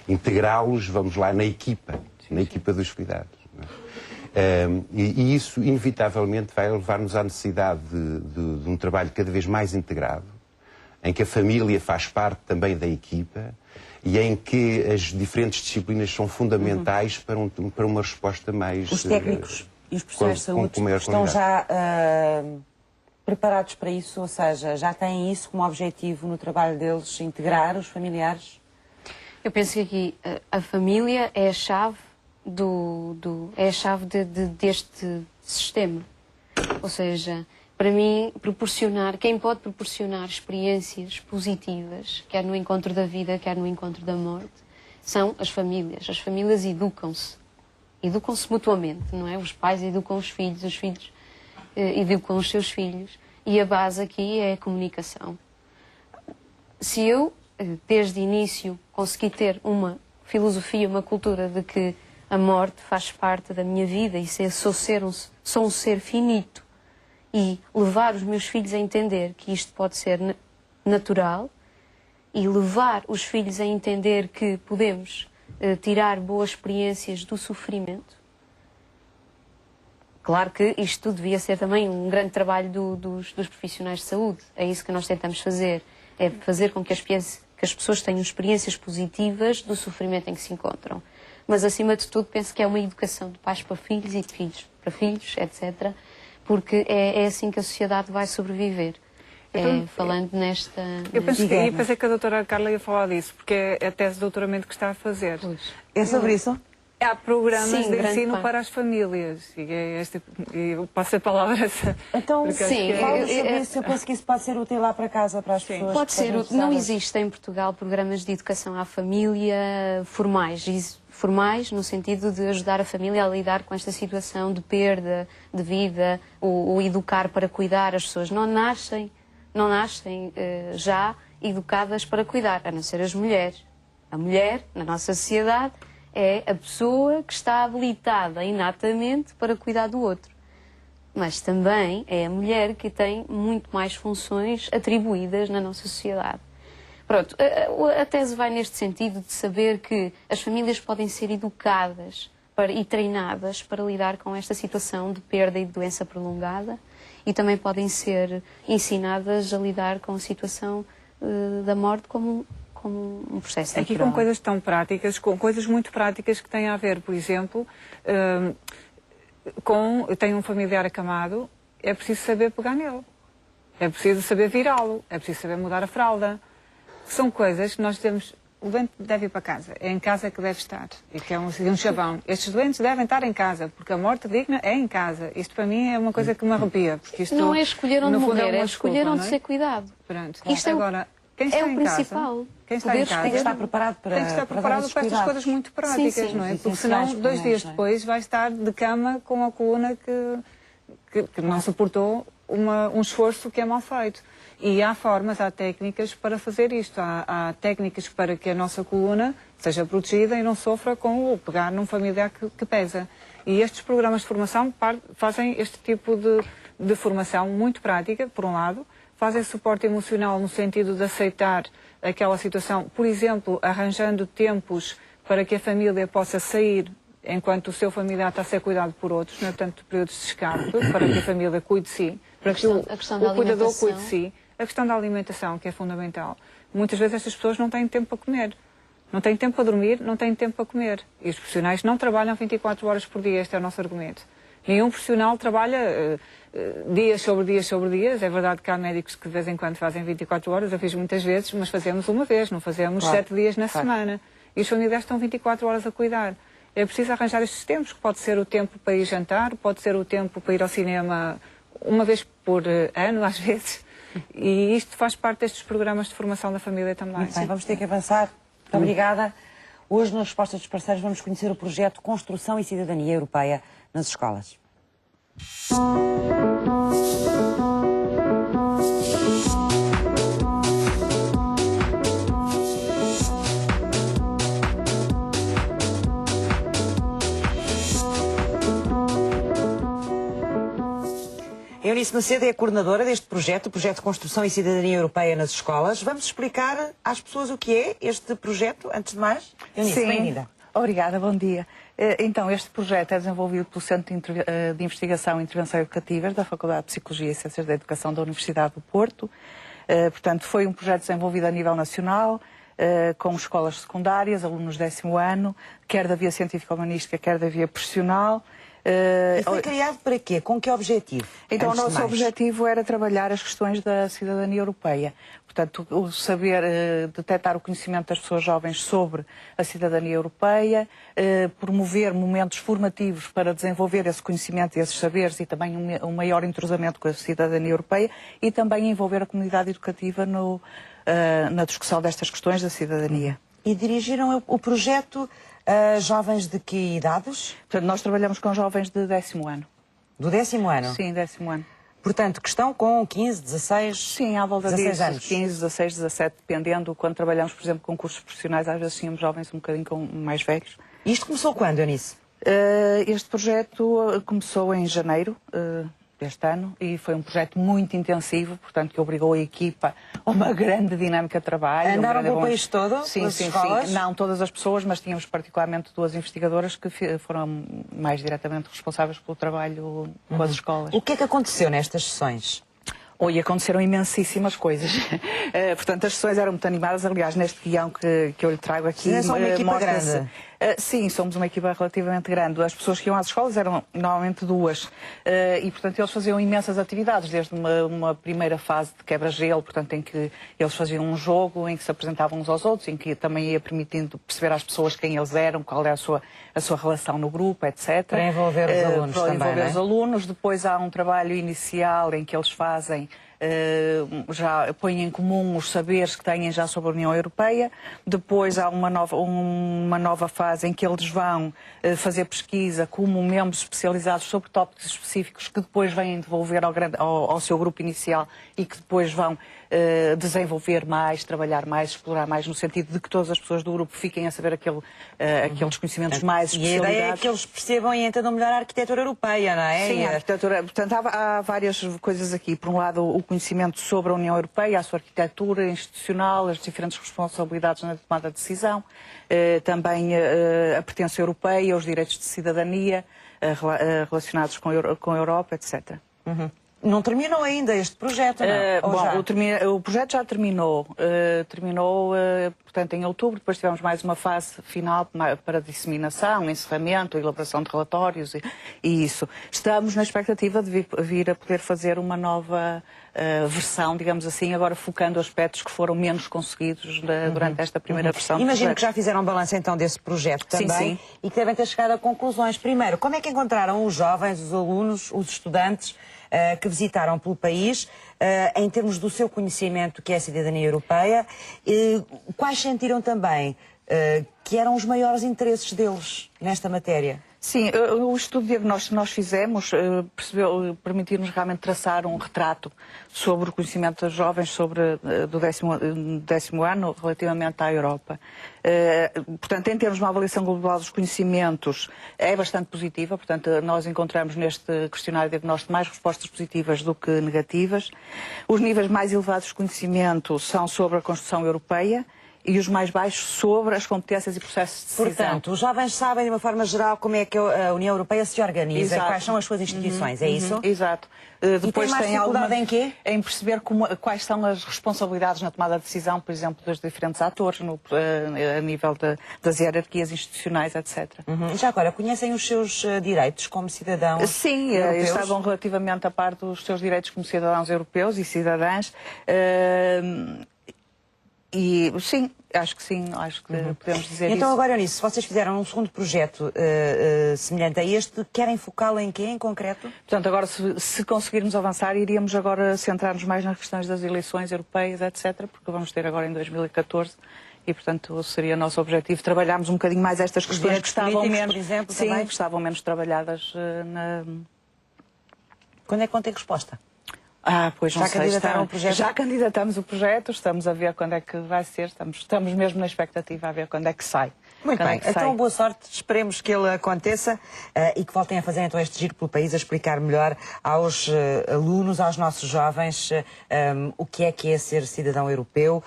integrá-los, vamos lá, na equipa dos cuidados. Não é? E isso, inevitavelmente, vai levar-nos à necessidade de um trabalho cada vez mais integrado, em que a família faz parte também da equipa, e em que as diferentes disciplinas são fundamentais para uma resposta mais... Os técnicos e os profissionais de saúde estão já preparados para isso? Ou seja, já têm isso como objetivo no trabalho deles, integrar os familiares? Eu penso que aqui a família é a chave deste sistema. Ou seja, para mim, quem pode proporcionar experiências positivas, quer no encontro da vida, quer no encontro da morte, são as famílias. As famílias educam-se mutuamente, não é? Os pais educam os filhos educam os seus filhos, e a base aqui é a comunicação. Se eu, desde o início, consegui ter uma filosofia, uma cultura de que a morte faz parte da minha vida e sou um ser finito, e levar os meus filhos a entender que isto pode ser natural, e levar os filhos a entender que podemos tirar boas experiências do sofrimento. Claro que isto devia ser também um grande trabalho dos profissionais de saúde. É isso que nós tentamos fazer. É fazer com que as pessoas tenham experiências positivas do sofrimento em que se encontram. Mas, acima de tudo, penso que é uma educação de pais para filhos e de filhos para filhos, etc., porque é assim que a sociedade vai sobreviver. Falando nesta... Eu pensei que a doutora Carla ia falar disso, porque é a tese de doutoramento que está a fazer. Pois. É sobre isso? Há programas Sim, de ensino parte. para as famílias. E eu passo a palavra essa. Então, sim, fala sobre isso. Eu penso que isso pode ser útil lá para casa, para as pessoas. Pode ser. Não existe em Portugal programas de educação à família formais no sentido de ajudar a família a lidar com esta situação de perda de vida, o educar para cuidar. As pessoas não nascem já educadas para cuidar, a não ser as mulheres. A mulher, na nossa sociedade, é a pessoa que está habilitada inatamente para cuidar do outro. Mas também é a mulher que tem muito mais funções atribuídas na nossa sociedade. Pronto, a tese vai neste sentido de saber que as famílias podem ser educadas e treinadas para lidar com esta situação de perda e de doença prolongada, e também podem ser ensinadas a lidar com a situação da morte como um processo natural. Aqui com coisas tão práticas, com coisas muito práticas que têm a ver, por exemplo, tenho um familiar acamado, é preciso saber pegar nele, é preciso saber virá-lo, é preciso saber mudar a fralda. São coisas que nós dizemos, o doente deve ir para casa, é em casa que deve estar, e que é um chavão. Estes doentes devem estar em casa, porque a morte digna é em casa. Isto para mim é uma coisa que me arrepia. Porque isto, não é escolher onde morrer, é escolher onde não é? ser cuidado. Pronto. Isto agora, quem está é o em principal. Casa, quem está em casa tem que estar preparado para tem que estar preparado para estas coisas muito práticas, sim, não é? sim, Porque sim, senão, essenciais, 2 dias não é? depois, vai estar de cama com a coluna que não suportou um esforço que é mal feito. E há formas, há técnicas para fazer isto. Há técnicas para que a nossa coluna seja protegida e não sofra com o pegar num familiar que pesa. E estes programas de formação fazem este tipo de formação muito prática, por um lado, fazem suporte emocional no sentido de aceitar aquela situação, por exemplo, arranjando tempos para que a família possa sair enquanto o seu familiar está a ser cuidado por outros, não é? Portanto, períodos de escape, para que a família cuide de si, para que o cuidador cuide de si. A questão da alimentação, que é fundamental. Muitas vezes estas pessoas não têm tempo para comer. Não têm tempo para dormir, não têm tempo para comer. E os profissionais não trabalham 24 horas por dia, este é o nosso argumento. Nenhum profissional trabalha dias sobre dias sobre dias. É verdade que há médicos que de vez em quando fazem 24 horas, eu fiz muitas vezes, mas fazemos uma vez, não fazemos 7 dias na semana. E os familiares estão 24 horas a cuidar. É preciso arranjar estes tempos, que pode ser o tempo para ir jantar, pode ser o tempo para ir ao cinema uma vez por ano, às vezes. E isto faz parte destes programas de formação da família também. Muito bem, vamos ter que avançar. Muito obrigada. Hoje, nas respostas dos parceiros, vamos conhecer o projeto Construção e Cidadania Europeia nas escolas. Eunice Macedo é a coordenadora deste projeto, o projeto de Construção e Cidadania Europeia nas escolas. Vamos explicar às pessoas o que é este projeto, antes de mais? Eunice, bem-vinda. Obrigada, bom dia. Então, este projeto é desenvolvido pelo Centro de Investigação e Intervenção Educativas da Faculdade de Psicologia e Ciências da Educação da Universidade do Porto. Portanto, foi um projeto desenvolvido a nível nacional, com escolas secundárias, alunos 10º ano, quer da via científico-humanística, quer da via profissional. E foi criado para quê? Com que objetivo? Então, o nosso objetivo era trabalhar as questões da cidadania europeia. Portanto, o saber detectar o conhecimento das pessoas jovens sobre a cidadania europeia, promover momentos formativos para desenvolver esse conhecimento e esses saberes e também um maior entrosamento com a cidadania europeia e também envolver a comunidade educativa na discussão destas questões da cidadania. E dirigiram o projeto a jovens de que idades? Portanto, nós trabalhamos com jovens de 10º ano. Do 10º ano? Sim, 10º ano. Portanto, que estão com 15, 16, sim, à volta 16 disso, anos. 15, 16, 17, dependendo. Quando trabalhamos, por exemplo, com cursos profissionais, às vezes tínhamos jovens um bocadinho mais velhos. Isto começou quando, Eunice? Este projeto começou em janeiro deste ano e foi um projeto muito intensivo, portanto, que obrigou a equipa a uma grande dinâmica de trabalho. Andaram pelo país todo? Sim, sim. Não todas as pessoas, mas tínhamos particularmente 2 investigadoras que foram mais diretamente responsáveis pelo trabalho com as escolas. O que é que aconteceu nestas sessões? E aconteceram imensíssimas coisas. Portanto, as sessões eram muito animadas. Aliás, neste guião que eu lhe trago aqui... Vocês são uma equipa grande? Sim, somos uma equipa relativamente grande. As pessoas que iam às escolas eram normalmente 2. E, portanto, eles faziam imensas atividades, desde uma primeira fase de quebra-gelo, portanto, em que eles faziam um jogo, em que se apresentavam uns aos outros, em que também ia permitindo perceber às pessoas quem eles eram, qual era a sua relação no grupo, etc. Para envolver os alunos para também, envolver não é? os alunos. Depois há um trabalho inicial em que eles fazem, já põem em comum os saberes que têm já sobre a União Europeia. Depois há uma nova fase em que eles vão fazer pesquisa como membros especializados sobre tópicos específicos que depois vêm devolver ao seu grupo inicial e que depois vão desenvolver mais, trabalhar mais, explorar mais, no sentido de que todas as pessoas do grupo fiquem a saber aqueles conhecimentos mais especializados. E a ideia é que eles percebam e entendam melhor a arquitetura europeia, não é? Sim, a arquitetura. Portanto, há várias coisas aqui. Por um lado, o conhecimento sobre a União Europeia, a sua arquitetura institucional, as diferentes responsabilidades na tomada de decisão, também a pertença europeia, os direitos de cidadania relacionados com a Europa, etc. Não terminou ainda este projeto, não? O projeto já terminou. Portanto, em outubro. Depois tivemos mais uma fase final para disseminação, encerramento, elaboração de relatórios e isso. Estamos na expectativa de vir a poder fazer uma nova versão, digamos assim, agora focando aspectos que foram menos conseguidos durante esta primeira versão. Imagino que já fizeram um balanço então desse projeto também. Sim. E que devem ter chegado a conclusões. Primeiro, como é que encontraram os jovens, os alunos, os estudantes que visitaram pelo país, em termos do seu conhecimento, que é a cidadania europeia, quais sentiram também que eram os maiores interesses deles nesta matéria? Sim, o estudo de diagnóstico que nós fizemos permitiu-nos realmente traçar um retrato sobre o conhecimento dos jovens do décimo ano relativamente à Europa. Portanto, em termos de uma avaliação global dos conhecimentos, é bastante positiva. Portanto, nós encontramos neste questionário de diagnóstico mais respostas positivas do que negativas. Os níveis mais elevados de conhecimento são sobre a construção europeia e os mais baixos sobre as competências e processos de decisão. Portanto, os jovens sabem, de uma forma geral, como é que a União Europeia se organiza. Exato. E quais são as suas instituições, é isso? Exato. Depois tem dificuldade em quê? Em perceber quais são as responsabilidades na tomada de decisão, por exemplo, dos diferentes atores, a nível das hierarquias institucionais, etc. Já agora, conhecem os seus direitos como cidadãos Sim, europeus? estavam relativamente a par dos seus direitos como cidadãos europeus e cidadãs. E sim, acho que podemos dizer isso. Então agora, Eunice, se vocês fizeram um segundo projeto semelhante a este, querem focá-lo em quê, em concreto? Portanto, agora se conseguirmos avançar, iríamos agora centrar-nos mais nas questões das eleições europeias, etc., porque vamos ter agora em 2014 e, portanto, seria nosso objetivo trabalharmos um bocadinho mais estas questões que estavam menos, por exemplo, sim, também? que estavam menos trabalhadas na... Quando é que vão ter resposta? Pois não Já sei, candidataram o projeto? Já candidatamos o projeto, estamos a ver quando é que vai ser, estamos mesmo na expectativa a ver quando é que sai. Muito bem, então boa sorte, esperemos que ele aconteça e que voltem a fazer então este giro pelo país, a explicar melhor aos alunos, aos nossos jovens, o que é ser cidadão europeu,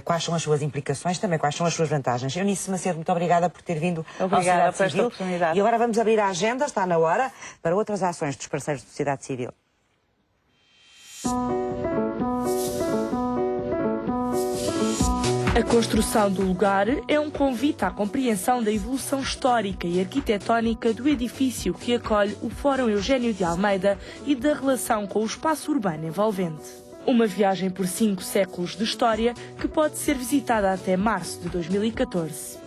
quais são as suas implicações, também quais são as suas vantagens. Eunice Macedo, muito obrigada por ter vindo ao Sociedade por esta Civil. oportunidade. E agora vamos abrir a agenda, está na hora, para outras ações dos parceiros da Sociedade Civil. A construção do lugar é um convite à compreensão da evolução histórica e arquitetónica do edifício que acolhe o Fórum Eugênio de Almeida e da relação com o espaço urbano envolvente. Uma viagem por 5 séculos de história que pode ser visitada até março de 2014.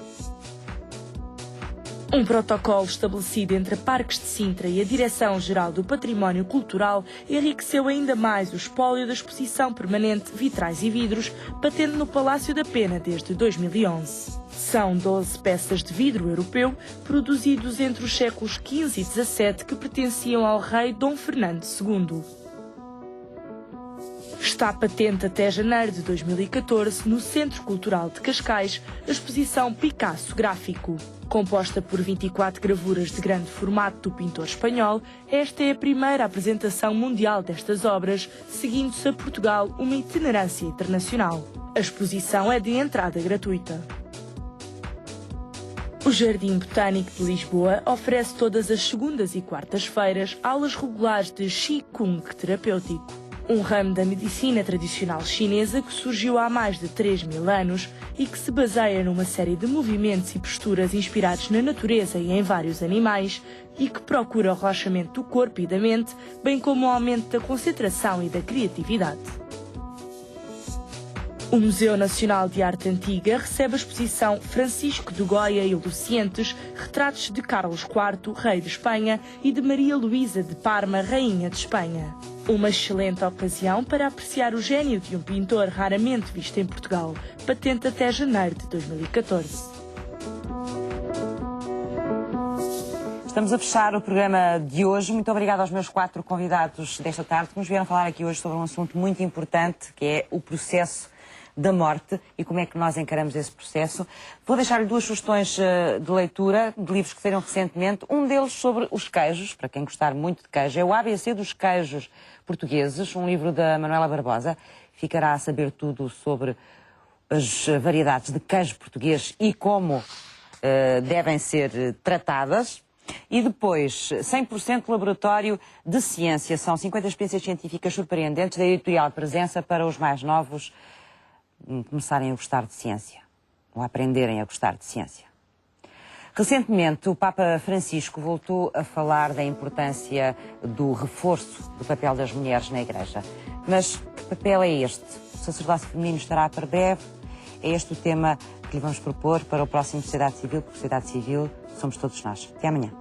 Um protocolo estabelecido entre a Parques de Sintra e a Direção-Geral do Património Cultural enriqueceu ainda mais o espólio da exposição permanente Vitrais e Vidros, patente no Palácio da Pena desde 2011. São 12 peças de vidro europeu, produzidos entre os séculos XV e XVII, que pertenciam ao rei Dom Fernando II. Está patente até janeiro de 2014 no Centro Cultural de Cascais a exposição Picasso Gráfico. Composta por 24 gravuras de grande formato do pintor espanhol, esta é a primeira apresentação mundial destas obras, seguindo-se a Portugal uma itinerância internacional. A exposição é de entrada gratuita. O Jardim Botânico de Lisboa oferece todas as segundas e quartas-feiras aulas regulares de Qigong terapêutico. Um ramo da medicina tradicional chinesa que surgiu há mais de 3.000 anos e que se baseia numa série de movimentos e posturas inspirados na natureza e em vários animais e que procura o relaxamento do corpo e da mente, bem como o aumento da concentração e da criatividade. O Museu Nacional de Arte Antiga recebe a exposição Francisco de Goya e Lucientes, retratos de Carlos IV, rei de Espanha, e de Maria Luísa de Parma, rainha de Espanha. Uma excelente ocasião para apreciar o gênio de um pintor raramente visto em Portugal, patente até janeiro de 2014. Estamos a fechar o programa de hoje. Muito obrigada aos meus 4 convidados desta tarde que nos vieram falar aqui hoje sobre um assunto muito importante, que é o processo da morte e como é que nós encaramos esse processo. Vou deixar-lhe 2 sugestões de leitura de livros que saíram recentemente. Um deles sobre os queijos, para quem gostar muito de queijo, é o ABC dos queijos portugueses, um livro da Manuela Barbosa. Ficará a saber tudo sobre as variedades de queijo português e como devem ser tratadas. E depois, 100% laboratório de ciência. São 50 experiências científicas surpreendentes da editorial Presença para os mais novos começarem a gostar de ciência, ou a aprenderem a gostar de ciência. Recentemente, o Papa Francisco voltou a falar da importância do reforço do papel das mulheres na Igreja. Mas que papel é este? O sacerdócio feminino estará para breve? É este o tema que lhe vamos propor para o próximo Sociedade Civil, porque Sociedade Civil somos todos nós. Até amanhã.